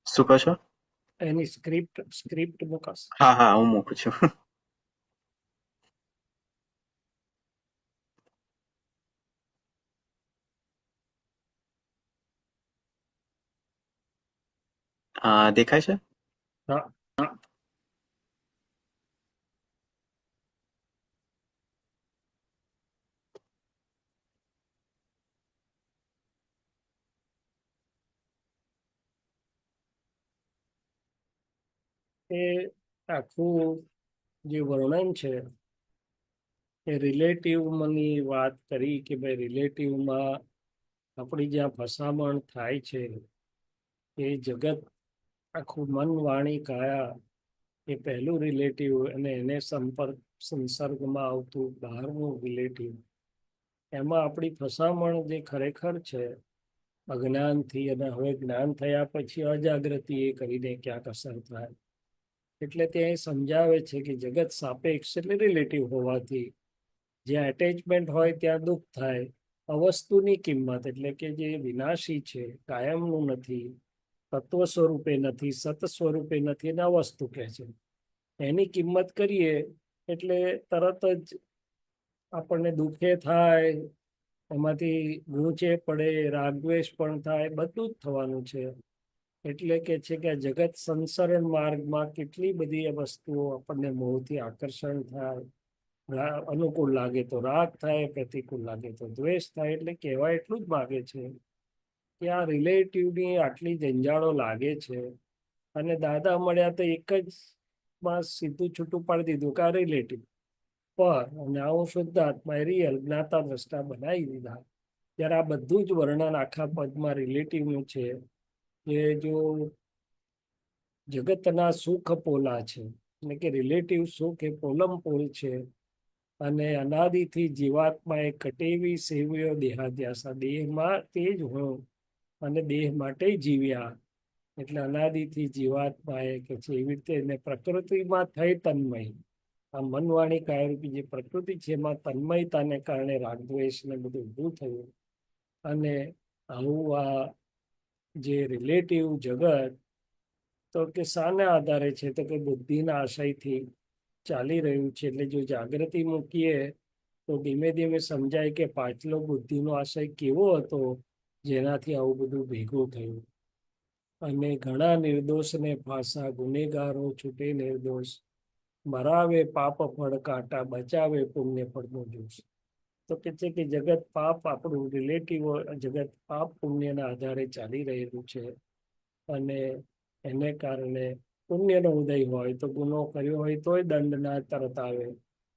શું કહો છો? એની સ્ક્રિપ્ટ મુકાશે. હા હા, હું મૂકું છું. દેખાય છે? હા, એ આખું જે વર્ણન છે એ રિલેટિવની વાત કરી કે ભાઈ રિલેટિવમાં આપણી જ્યાં ફસામણ થાય છે એ જગત આખું મન વાણી કાયા એ પહેલું રિલેટિવ અને એને સંસર્ગમાં આવતું બહારનું રિલેટિવ. એમાં આપણી ફસામણ જે ખરેખર છે અજ્ઞાનથી અને હવે જ્ઞાન થયા પછી અજાગૃતિ એ કરીને ક્યાંક અસર થાય. એટલે ત્યાં એ સમજાવે છે કે જગત સાપેક્ષ એટલે રિલેટિવ હોવાથી જ્યાં એટેચમેન્ટ હોય ત્યાં દુઃખ થાય. અવસ્તુની કિંમત એટલે કે જે વિનાશી છે, કાયમનું નથી, તત્વ સ્વરૂપે નથી, સત સ્વરૂપે નથી, એને અવસ્તુ કહે છે. એની કિંમત કરીએ એટલે તરત જ આપણને દુઃખે થાય, એમાંથી ગૂંચે પડે, રાગદ્વેષ પણ થાય, બધું જ થવાનું છે. એટલે કે છે કે આ જગત સંસરણ માર્ગમાં કેટલી બધી વસ્તુઓ આપણને મોહથી આકર્ષણ થાય, અનુકૂળ લાગે તો રાગ થાય, પ્રતિકૂળ લાગે તો દ્વેષ થાય. એટલે કહેવાય એટલું જ માગે છે કે આ રિલેટિવની આટલી જંજાળો લાગે છે. અને દાદા મળ્યા તો એક જ માં સીધું છૂટું પાડી દીધું કે આ રિલેટિવ પર અને આવું શુદ્ધ આત્મા રિયલ જ્ઞાતા દ્રષ્ટા બનાવી દીધા. ત્યારે આ બધું જ વર્ણન આખા પદમાં રિલેટિવનું છે કે જો જગતના સુખ પોલા છે એટલે કે રિલેટિવ સુખ એ પોલમ પોલ છે. અને અનાદિથી જીવાત્મા એ કટેવી સેવ્યો દેહાદ્યાસા, દેહમાં તે જ હું અને દેહ માટે જીવ્યા. એટલે અનાદિથી જીવાત્મા એ કે છે એવી રીતે એને પ્રકૃતિમાં થઈ તન્મય. આ મનવાણી કાયરૂપી જે પ્રકૃતિ છે એમાં તન્મયતાને કારણે રાગદ્વેષ ને બધું ઊભું થયું. અને આવું આ જે રિલેટિવ જગત તો કે શાના આધારે છે, તો કે બુદ્ધિના આશયથી ચાલી રહ્યું છે. એટલે જો જાગૃતિ મૂકીએ તો ધીમે ધીમે સમજાય કે પાછલો બુદ્ધિનો આશય કેવો હતો જેનાથી આવું બધું ભેગું થયું. અને ઘણા નિર્દોષને ફાંસા, ગુનેગારો છૂટે નિર્દોષ, મરાવે પાપ ફળ કાંટા, બચાવે પુણ્ય ફળનો જોશ. તો કે છે કે જગત પાપ, આપણું રિલેટિવ જગત પાપ પુણ્યના આધારે ચાલી રહેલું છે. અને એને કારણે પુણ્યનો ઉદય હોય તો ગુનો કર્યો હોય તોય દંડ ના તરત આવે,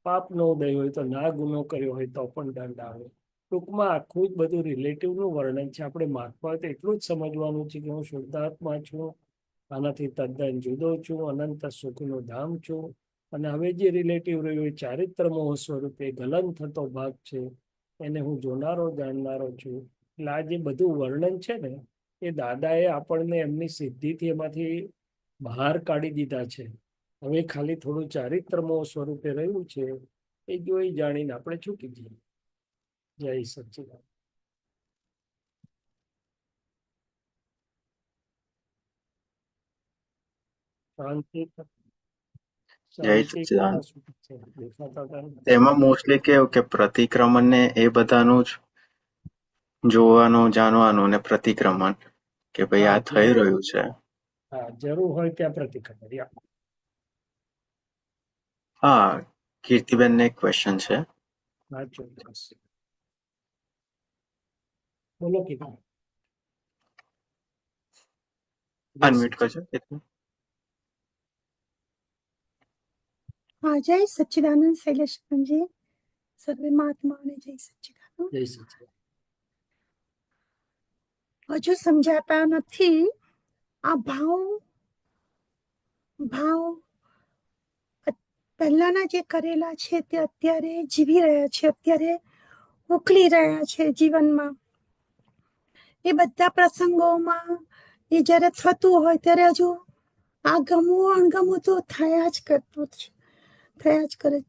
પાપનો ઉદય હોય તો ના ગુનો કર્યો હોય તો પણ દંડ આવે. ટૂંકમાં આખું જ બધું રિલેટિવનું વર્ણન છે. આપણે માર્ગમાં તો એટલું જ સમજવાનું છે કે હું શુદ્ધાત્મા છું, આનાથી તદ્દન જુદો છું, અનંત સુખનું ધામ છું. અને હવે જે રિલેટિવ રહ્યું એ ચારિત્ર મોહ સ્વરૂપે ગલન થતો ભાગ છે, એને હું જોનારો જાણનારો છું. એટલે આ જે બધું વર્ણન છે ને એ દાદાએ આપણને એમની સિદ્ધિથી એમાંથી બહાર કાઢી દીધા છે. હવે ખાલી થોડું ચારિત્ર મોહ સ્વરૂપે રહ્યું છે, એ જોઈ જાણીને આપણે છૂટી જઈએ. જય સચ્ચિદાનંદ. શાંતિ જય શાંતિ સચ્ચિદાનંદ. છે દેખાતા હતા ને? એમાં મોસ્ટલી કેવું કે પ્રતિક્રમણ ને એ બધાનું જ જોવાનું, જાણવાનું ને પ્રતિક્રમણ કે ભાઈ હા આ થઈ જરૂર, રહ્યું છે. હા જરૂર હોય ત્યાં પ્રતિક્રમણ. હા, કીર્તિબેનને એક ક્વેશ્ચન છે. હા ચોક્કસ, બોલો કીધું. જય અનમ્યુટ કરજો. સચ્ચિદાનંદ. हाँ जय सच्चिदानंद शैलेशजी, सर्वे महात्माओं ने जय सच्चिदानंद. જય સચ્ચિદાનંદ. હજુ સમજાતા નથી આ ભાવ ભાવ પહેલાના જે કરેલા છે તે અત્યારે જીવી રહ્યા છે, અત્યારે ઉકલી રહ્યા છે જીવનમાં. એ બધા પ્રસંગોમાં એ જ્યારે થતું હોય ત્યારે હજુ આ ગમવું અણગમવું તો થયા જ કરતું છે, થયા જ કરે.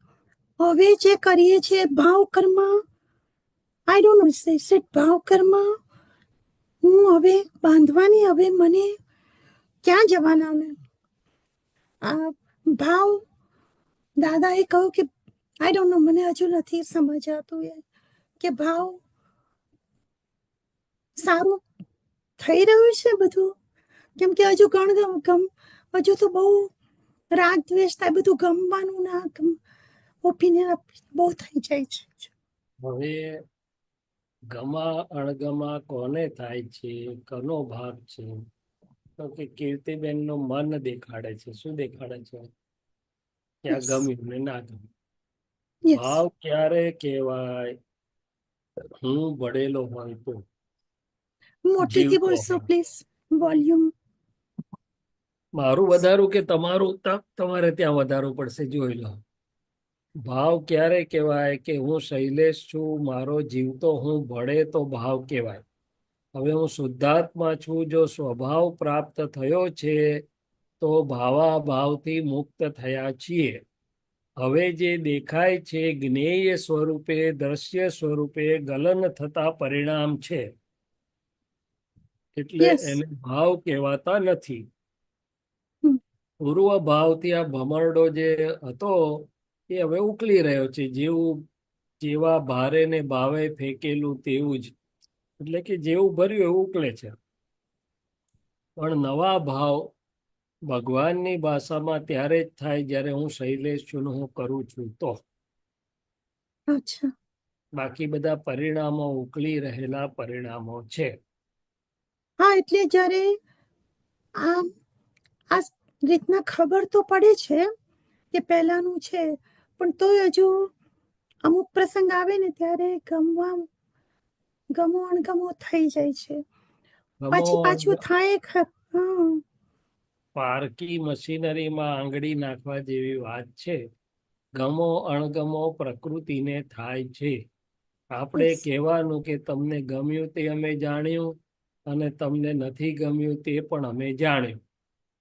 હવે જે કરીએ છીએ ભાવ કર્મ, I don't know is it ભાવ કર્મ, હું હવે બાંધવાની, હવે મને ક્યાં જવાના ને આ ભાવ. દાદાએ કહ્યું કે આઈ ડોન્ટ નો, મને હજુ નથી સમજાતું એ કે ભાવ સારું થઈ રહ્યું છે બધું, કેમ કે હજુ હજુ તો બહુ રાગ દ્વેષ થાય, બધું ગમવાનું ના ઓપિનિયન બહુ થઈ જાય છે. હવે ગમા અણગમા કોને થાય છે, કનો ભાગ છે, તો કે કીર્તિબેન નું મન દેખાડે છે. શું દેખાડે છે? કે આ ગમ્યું ને ના ગમ્યું. Yes. ભાવ ક્યારે કહેવાય? હું ભળેલો હોય તો, મોટેથી જીવતો બોલશો હોય. Please, volume. મારું વધારું કે તમારું? તમારે ત્યાં વધારવું પડશે, જોઈ લો. ભાવ ક્યારે કહેવાય? કે હું શૈલેષ છું, મારો જીવતો હું ભળે તો ભાવ કહેવાય. હવે હું શુદ્ધાત્મા છું, જો સ્વભાવ પ્રાપ્ત થયો છે તો ભાવાભાવથી મુક્ત થયા છીએ. હવે જે દેખાય છે જ્ઞેય સ્વરૂપે, દ્રશ્ય સ્વરૂપે ગલન થતા પરિણામ છે, એટલે Yes. એને ભાવ કહેવાતા નથી. હમ. પૂર્વ ભાવથી આ ભમરડો જે હતો એ હવે ઉકલી રહ્યો છે. જેવા ભારે ને ભાવે ફેંકેલું તેવું જ, એટલે કે જેવું ભર્યું એવું ઉકલે છે. પણ નવા ભાવ ભગવાનની ભાષામાં ત્યારે જ થાય જ્યારે હું શૈલેષ છું ને હું કરું છું તો. અચ્છા, બાકી બધા પરિણામો ઉકલી રહેલા પરિણામો છે. હા એટલે જ્યારે આ આ રીતના ખબર તો પડે છે કે પહેલાનું છે, પણ તોય હજુ અમુક પ્રસંગ આવે ને ત્યારે ગમો અણગમો થઈ જાય છે, પછી પાછું થાય હા. પારકી મશીનરીમાં આંગળી નાખવા જેવી વાત છે. ગમો અણગમો પ્રકૃતિને થાય છે. આપણે Yes. કહેવાનું કે તમને ગમ્યું તે અમે જાણ્યું અને તમને નથી ગમ્યું તે પણ અમે જાણ્યું.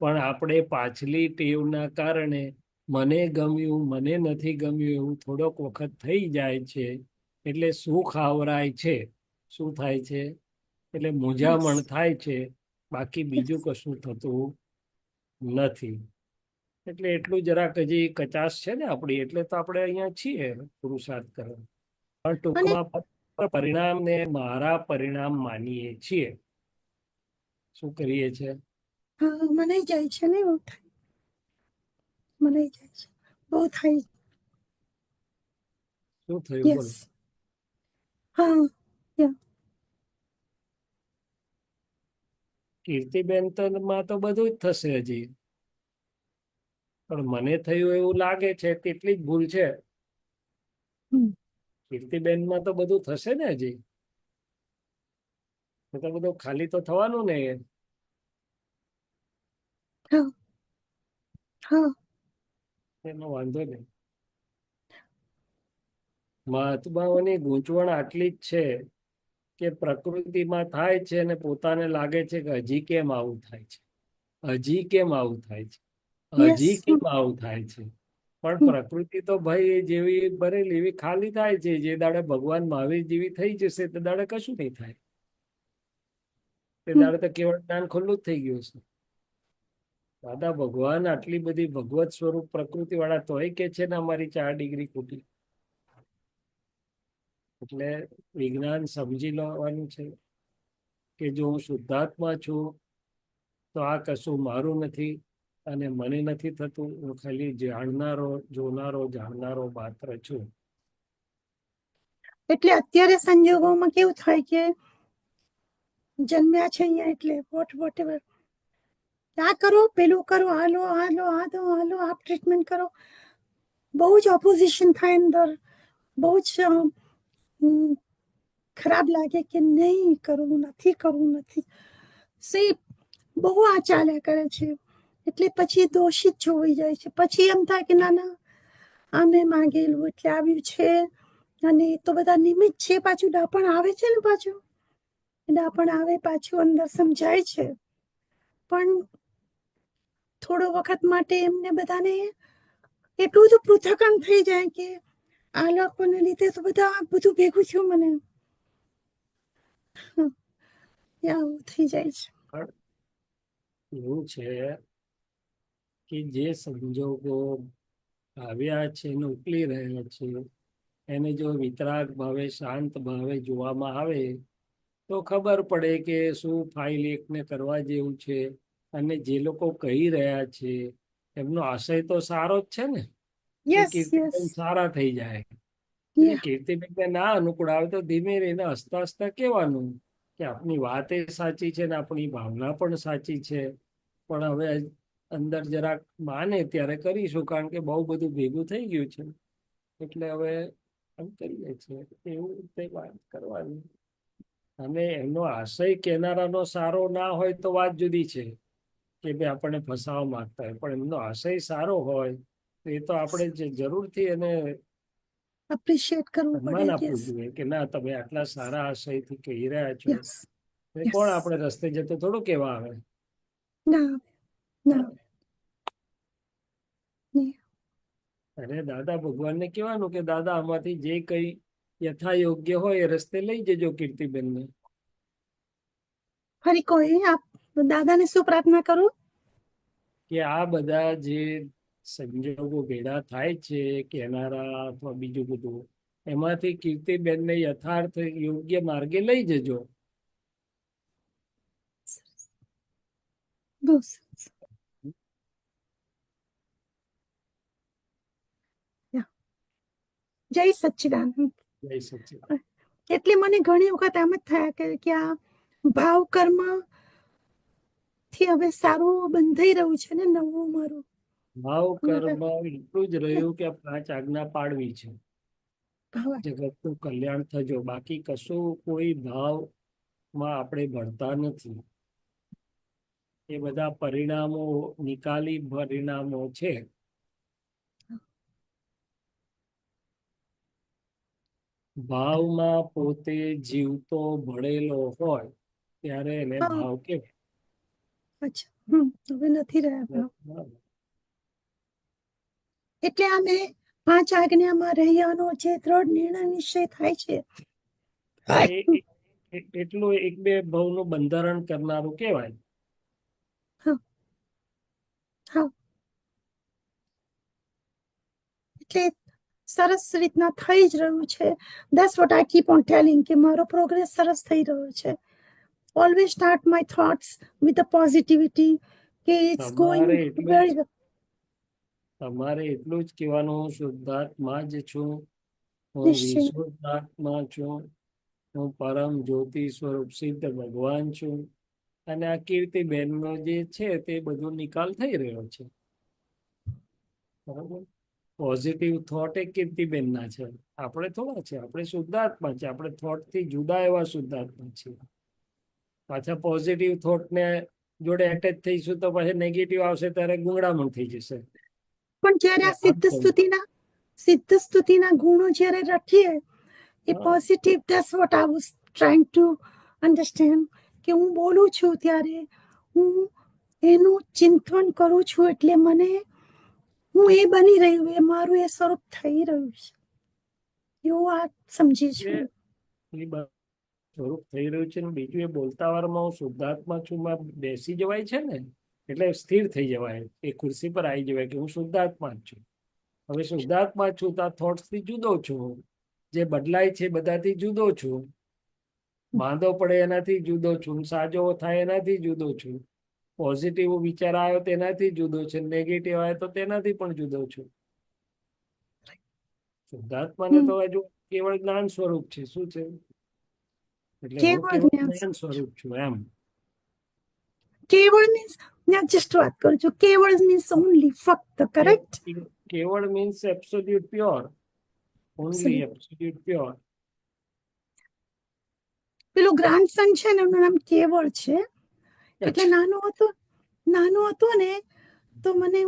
પણ આપણે પાછલી ટેવના કારણે મને ગમ્યું મને નથી ગમ્યું એવું થોડોક વખત થઈ જાય છે, એટલે સુખ આવરાય છે. શું થાય છે? એટલે મૂંઝામણ થાય છે. બાકી બીજું કશું થતું નથી. એટલે એટલું જરાક હજી કચાશ છે ને આપણી, એટલે તો આપણે અહીંયા છીએ પુરુષાર્થ કરવા. પણ અને ટૂંકમાં પરિણામને મારા પરિણામ માનીએ છીએ. શું કરીએ છીએ? હા, મનાઈ જાય છે ને, એવું થાય, મનાઈ જાય છે, બહુ થાય. શું થયું બોલો? યસ, હા, યા, કીર્તિબેન તો માં તો બધું જ થશે હજી, પણ મને થયું એવું લાગે છે તેટલી જ ભૂલ છે. હમ, કીર્તિબેનમાં તો બધું થશે ને હજી, એ તો બધું ખાલી તો થવાનું ને. હા, હા, એનો વાંધો નહીં. મહાત્માઓની ગૂંચવણ આટલી જ છે કે પ્રકૃતિમાં થાય છે અને પોતાને લાગે છે કે હજી કેમ આવું થાય છે, હજી કેમ આવું થાય છે, યસ, હજી કેમ આવું થાય છે. પણ પ્રકૃતિ તો ભાઈ જેવી ભરેલી એવી ખાલી થાય છે. જે દાડે ભગવાન મહાવીર જેવી થઈ જશે તે દાડે કશું નહીં થાય. તે દાડે તો કેવળ જ્ઞાન ખુલ્લું જ થઈ ગયું છે. દાદા ભગવાન આટલી બધી ભગવત સ્વરૂપ પ્રકૃતિ વાળા તોય કે છે ને અમારી 4 ડિગ્રી ખોટી. એટલે વિજ્ઞાન સમજી લેવાનું છે કે જો હું શુદ્ધાત્મા છું તો આ કશું મારું નથી અને મને નથી થતું. હું ખાલી જાણનારો, જોનારો, જાણનારો માત્ર છું. એટલે અત્યારે સંજોગોમાં કેવું થાય કે જન્મ્યા છે અહીંયા એટલે વોટ એવર, આ કરો, પેલું કરો, હાલો હાલો હાલો હાલો, આપ ટ્રીટમેન્ટ કરો, બહુ જ ઓપોઝિશન થાય અંદર, બહુ જ ખરાબ લાગે કે નહીં કરવું, નથી. સી બહુ આ ચાલ્યા કરે છે. એટલે પછી દોષિત જોઈ જાય છે. પછી એમ થાય કે ના ના, આ મેં માંગેલું એટલે આવ્યું છે, અને એ તો બધા નિમિત્ત છે. પાછું ડાપણ આવે છે ને, પાછું ડાપણ આવે, પાછું અંદર સમજાય છે. પણ થોડો વખત માટે એમને બધાને એટલું બધું પૃથ્થકરણ થઈ જાય કે આ લોકોને લીધે તો બધું ભેગું થયું મને, આવું થઈ જાય છે. એવું છે કે જે સંજોગો આવ્યા છે ને ઉકલી રહ્યા છે એને જો વિતરાગ ભાવે, શાંત ભાવે જોવામાં આવે તો ખબર પડે કે શું ફાઇલ એકને કરવા જેવું છે. અને જે લોકો કહી રહ્યા છે એમનો આશય તો સારો જ છે ને, કે યસ, યસ, કીર્તિબેન સારા થઈ જાય. યા, કીર્તિબેન ના અનુકૂળ આવે તો ધીમે રહીને હસતા હસતા કહેવાનું કે આપણી વાત એ સાચી છે ને આપણી ભાવના પણ સાચી છે, પણ હવે અંદર જરાક માને ત્યારે કરીશું, કારણ કે બહુ બધું ભેગું થઈ ગયું છે એટલે હવે એમ કરીએ છીએ. એવું તે વાત કરવાની. અને એમનો આશય કહેનારાનો સારો ના હોય તો વાત જુદી છે કે ભાઈ આપણને ફસાવા માંગતા હોય, પણ એમનો આશય સારો હોય તો એ તો આપણે જરૂરથી એને એપ્રિશિએટ કરવું સન્માન પડે. આપવું યસ, જોઈએ કે ના તમે આટલા સારા આશયથી કહી રહ્યા છો. યસ, કોણ આપણે રસ્તે જતો થોડું કેવા આવે. ના, ના, અને દાદા ભગવાનને કહેવાનું કે દાદા આમાંથી જે કઈ યથા યોગ્ય હોય એ રસ્તે લઈ જજો કીર્તિબેનને. ફરી કોઈ આપ દાદાને શું પ્રાર્થના કરું કે આ બધા જે સંજોગો ભેડા થાય છે કહેનારા અથવા બીજું બધું, એમાંથી કીર્તિબેનને યથાર્થ યોગ્ય માર્ગે લઈ જજો. બહુ સરસ. જય સચ્ચિદાનંદ. જય સચ્ચિદાનંદ. એટલે મને ઘણી વખત એમ જ થયા કે આ ભાવ કર્મ થી હવે સારું બંધાઈ રહ્યું છે ને નવું મારું ભાવ કર્મ એટલું જ રહ્યું કે 5 આજ્ઞા પાડવી છે, ભાવ. જગતનું કલ્યાણ થજો. બાકી કશું કોઈ ભાવમાં આપણે ભળતા નથી. એ બધા પરિણામો નિકાલી પરિણામો છે. ભાવમાં પોતે જીવતો ભળેલો હોય ત્યારે એને હા, ભાવ કહેવાય. અચ્છા, હવે નથી રહ્યા ભાવ. એટલે અમે 5 આજ્ઞામાં રહ્યાનો જે દ્રઢ નિર્ણય નિશ્ચય થાય છે એટલું 1-2 ભાવનું બંધારણ કરનારું કહેવાય. હા, એટલે સરસ રીતના થઈ જ રહ્યું છે. That's what I keep on telling કે મારો પ્રોગ્રેસ સરસ થઈ રહ્યો છે. Always start my thoughts with the positivity કે it's going તમારે એટલું very જ તમારે એટલું જ કહેવાનું, હું શુદ્ધાત્મા જ છું, હું નિશ્ચય. વિશુદ્ધાત્મા છું, હું પરમ જ્યોતિ સ્વરૂપ સિદ્ધ ભગવાન છું, અને આ કીર્તિબેનનો જે છે તે બધો નિકાલ થઈ રહ્યો છે. બરાબર. પોઝિટિવ થોટ એ કીર્તિબેનના છે, આપણે થોડા છે. આપણે શુદ્ધાત્મા છે, આપણે થોટ થી જુદા એવા શુદ્ધાત્મા છીએ. પાછા પોઝિટિવ થોટ ને જોડે એટેચ થઈશું તો પછી નેગેટિવ આવશે ત્યારે ગુંગળામણ થઈ જશે. પણ જ્યારે આ સિદ્ધ સ્તુતિના ગુણો જ્યારે રખીએ એ હા. Positive, that's what I was trying to understand કે હું બોલું છું ત્યારે હું એનું ચિંતન કરું છું, એટલે મને હું એ બની રહ્યું, એ મારું એ સ્વરૂપ થઈ રહ્યું છે, એવું આ સમજી છું. સ્વરૂપ થઈ રહ્યું છે. ને બીજું, એ બોલતા વારમાં હું શુદ્ધાત્મા છું માં બેસી જવાય છે ને, એટલે સ્થિર થઈ જવાય, એ ખુરશી પર આવી જવાય કે હું શુદ્ધાત્મા જ છું. હવે શુદ્ધાત્મા છું તો આ થોટ્સ થી જુદો છું, જે બદલાય છે બધાથી જુદો છું, માંદો પડે એનાથી જુદો છું, સાજો થાય એનાથી જુદો છું, પોઝિટિવ વિચાર આવ્યો તેનાથી જુદો છે, નેગેટિવ આવ્યો તો તેનાથી પણ જુદો છું. શુદ્ધાત્માને તો હજુ કેવળ જ્ઞાન સ્વરૂપ છે. શું છે? એટલે હું કેવળ કેવળ જ્ઞાન જ્ઞાન સ્વરૂપ છું એમ. કેવળ મીન્સ જસ્ટ વાત કરું છું, કેવળ મીન્સ ઓનલી, ફક્ત, કરેક્ટ? કેવળ means absolute pure, only absolute pure. પેલું ગ્રાન્ડસન છે ને એનું નામ કેવળ છે. એટલે નાનો હતો ને તો મને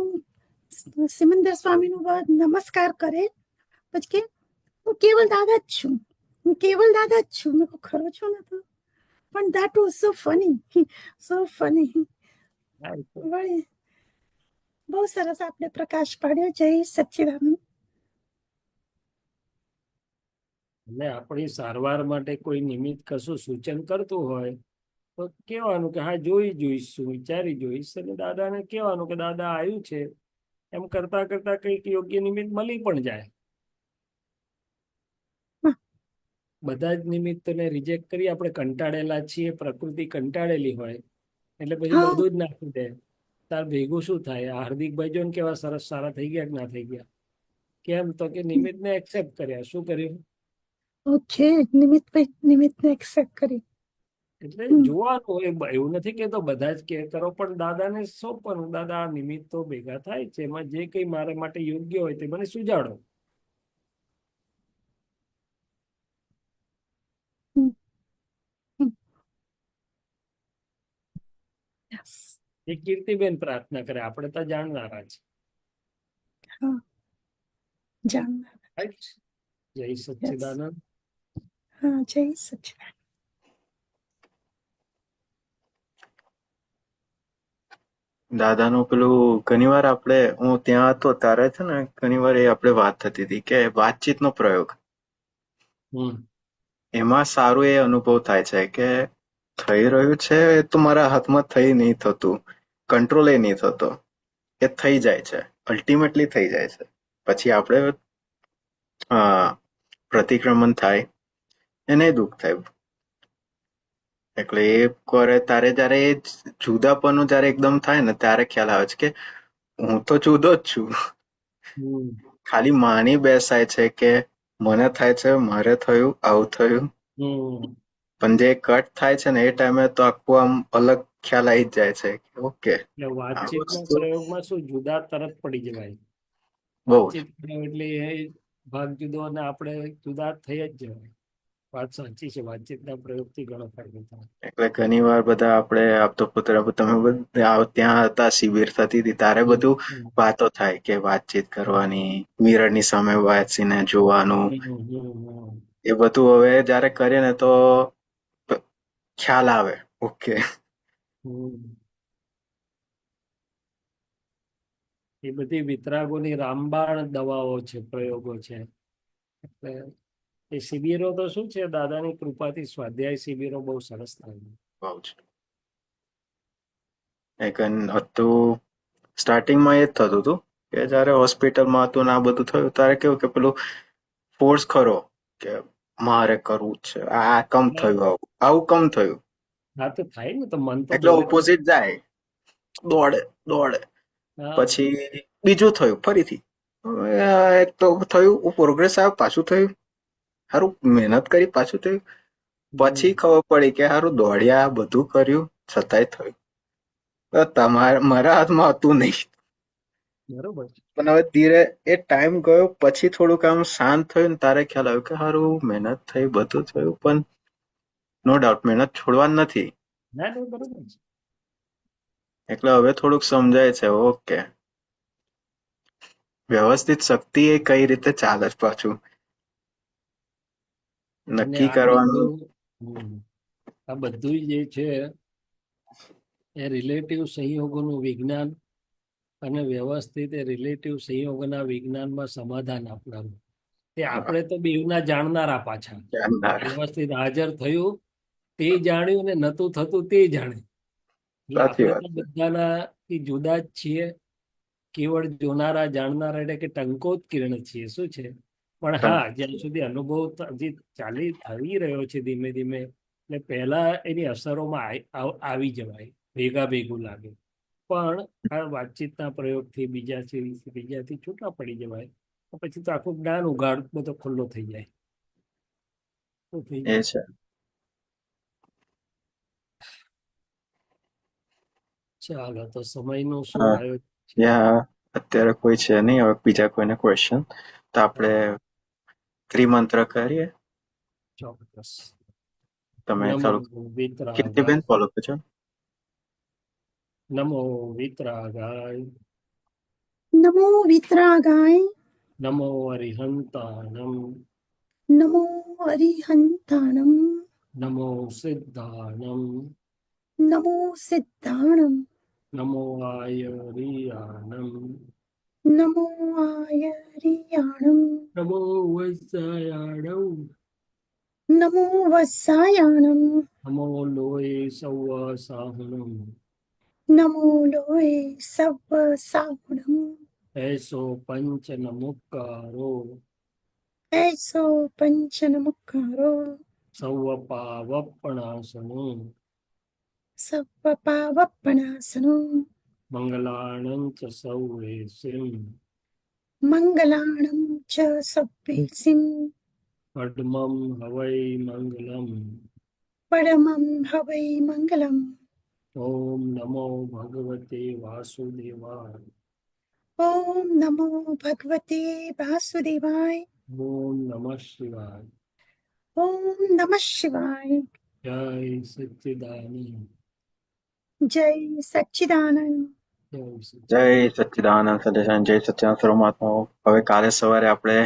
સિમંદર સ્વામીનું નમસ્કાર કરે, પછી કે હું કેવળ દાદા જ છું, હું કેવળ દાદા જ છું. મેં કહ્યું ખરો છો ને? તો પણ that was so funny, so funny. બહુ સરસ આપણે પ્રકાશ પાડ્યો. જય સચ્ચિદાનંદ. એટલે આપણી સારવાર માટે કોઈ નિમિત્ત કશું સૂચન કરતું હોય તો કહેવાનું કે હા જોઈશ, વિચારી જોઈશ, અને દાદાને કહેવાનું કે દાદા આવ્યું છે. એમ કરતા કરતા કંઈક યોગ્ય નિમિત્ત મળી પણ જાય. બધા જ નિમિત્તોને રિજેક્ટ કરી આપણે કંટાળેલા છીએ, પ્રકૃતિ કંટાળેલી હોય એટલે પછી બધું જ નાખી દે. તાર ભેગું શું થાય? હાર્દિકભાઈ જો ને કેવા સરસ સારા થઈ ગયા કે ના થઈ ગયા? કેમ? તો કે નિમિત્તને એક્સેપ્ટ કર્યા. શું કર્યું? ઓકે, નિમિત્તને એક્સેપ્ટ કરી. એટલે જોવાનું હોય, એવું નથી કેતો બધા જ કે કરો, પણ દાદાને સોંપવાનું, દાદા આ નિમિત્તો ભેગા થાય છે, એમાં જે કઈ મારા માટે યોગ્ય હોય તે મને સુજાડો. એ કીર્તિબેન પ્રાર્થના કરે, આપણે તો જાણનારા છે. જય સચ્ચિદાનંદ. હા, જય સચ્ચિદાનંદ. દાદાનું પેલું ઘણી વાર હું ત્યાં હતો ત્યારે છે ને, ઘણી વાર એ આપણે વાત થતી હતી કે વાતચીતનો પ્રયોગ, એમાં સારું એ અનુભવ થાય છે કે થઈ રહ્યું છે એ તો મારા હાથમાં થઈ નહીં થતું, કંટ્રોલ એ નહીં થતો, એ થઈ જાય છે, અલ્ટિમેટલી થઈ જાય છે. પછી આપણે પ્રતિક્રમણ થાય એને દુઃખ થાય. એટલે એ કરે તારે જયારે એ જુદાપણું જયારે એકદમ થાય ને ત્યારે ખ્યાલ આવે છે કે હું તો જુદો જ છું. ખાલી માની બેસાય છે કે મને થાય છે, મારે થયું, આવું થયું. પણ જે કટ થાય છે ને એ ટાઈમે તો આખું આમ અલગ ખ્યાલ આવી જ જાય છે કે ઓકે. વાતચીતના પ્રયોગમાં શું જુદા તરત પડી જવાય. બહુ વાતચીત એટલે એ ભાગ જુદો અને આપણે જુદા થઈ જ જવાય. વાત સાચી છે, વાતચીતના પ્રયોગથી ઘણો ફાયદો થાય. એટલે ઘણી વાર બધા આપણે આપતો પુત્ર તમે ત્યાં હતા, શિબિર થતી હતી ત્યારે બધું વાતો થાય કે વાતચીત કરવાની, મિરરની સામે વાંચીને જોવાનું, એ બધું હવે જયારે કરીએ ને તો ખ્યાલ આવે. ઓકે, એ બધી વિતરાગોની રામબાણ દવાઓ છે, પ્રયોગો છે. એટલે એ શિબિરો તો શું છે, દાદાની કૃપાથી સ્વાધ્યાય શિબિરો બહુ સરસ થાય. બહુ છે. હતું સ્ટાર્ટિંગમાં એ જ થતું હતું કે જયારે હોસ્પિટલમાં હતું ને આ બધું થયું ત્યારે કેવું કે પેલું ફોર્સ ખરો કે મારે કરવું જ છે, આ કમ થયું, આવું કમ થયું, હા તો થાય ને, તો મન તો એટલે દોડે. ઓપોઝિટ જાય, દોડે દોડે, હા પછી બીજું થયું ફરીથી, એક તો થયું પ્રોગ્રેસ આવ્યો, પાછું થયું, સારું મહેનત કરી પાછું થયું, પછી ખબર પડી કે સારું દોડ્યા બધું કર્યું છતાંય થયું. તો મારા હાથમાં હતું નહીં. બરોબર છે. પણ હવે ધીરે એ ટાઈમ ગયો પછી થોડુંક આમ શાંત થયું ને તારે ખ્યાલ આવ્યો કે સારું મહેનત થઈ બધું થયું, પણ નો ડાઉટ મહેનત છોડવાની નથી. ના ના બરોબર છે. એટલે હવે થોડુંક સમજાય છે. ઓકે, વ્યવસ્થિત શક્તિ એ કઈ રીતે ચાલે છે પાછું અને નક્કી આ કરવાનું. બધું આ બધું જે છે એ રિલેટિવ સંયોગોનું વિજ્ઞાન અને વ્યવસ્થિત એ રિલેટિવ સંયોગોના વિજ્ઞાનમાં સમાધાન આપનારું. તે આપણે તો બેવના જાણનારા પાછા. જાણનાર. વ્યવસ્થિત હાજર થયું તે જાણ્યું ને નતું થતું તે જાણ્યું. એટલે સાચી આપણે વાત. તો બધાનાથી જુદા જ છીએ. કેવળ જોનારા જાણનારા એટલે કે ટંકોત્કીર્ણ છીએ. શું છે? પણ હા, જ્યાં સુધી અનુભવ હજી થઈ રહ્યો છે ધીમે ધીમે, એટલે પહેલા એની અસરોમાં આવી જવાય, ભેગું લાગે. પણ આ વાતચીતના પ્રયોગથી બીજાથી છૂટા પડી જવાય, પછી તો આખું જ્ઞાન ઉઘાડ બધો ખુલ્લો થઈ જાય. શું થઈ એ જાય? છે. ચાલો, તો સમયનું શું હા, આયોજન છે? યા અત્યારે કોઈ છે નહીં. હવે બીજા કોઈને ક્વેશ્ચન તો આપણે ત્રિમંત્ર કરીએ. ચોક્કસ. તમે નમો ચાલો. વિતરાગાય, કીર્તિબેન ફોલો કરજો. નમો વિતરાગાય, નમો વિતરાગાય, નમો અરિહંતાણમ, નમો અરિહંતાણમ, નમો સિદ્ધાણમ, નમો સિદ્ધાણમ, નમો આયરિયાણમ, નમો આયરિયાણમ, નમો વત્સાયાણમ, નમો વત્સાયાણમ, નમો લોય સૌ સાહણમ, નમો લોય સવ સાહુણમ, એસો પંચ નમુકારો, એસો પંચનમુખારો, સૌ પાવપણાસનો, સવ પાવપણાસનો, મંગલાણં ચ સૌવેસિમ, મંગલાણમ ચ સવ્વેસિમ, પડમં હવૈ મંગલમ, પરમં હવૈ મંગલમ. ઓમ નમો ભગવતે વાસુદેવાય, ઓમ નમો ભગવતે વાસુદેવાય, ઓમ નમઃ શિવાય, ઓમ નમઃ શિવાય. જય સચ્ચિદાનંદ, જય સચ્ચિદાનંદ. જય સચ્ચિદાનંદ. જય સચ્ચિદાનંદ સદસ્ય, જય સચ્ચિદાનંદ સર્વ મહાત્માઓ. હવે કાલે સવારે આપણે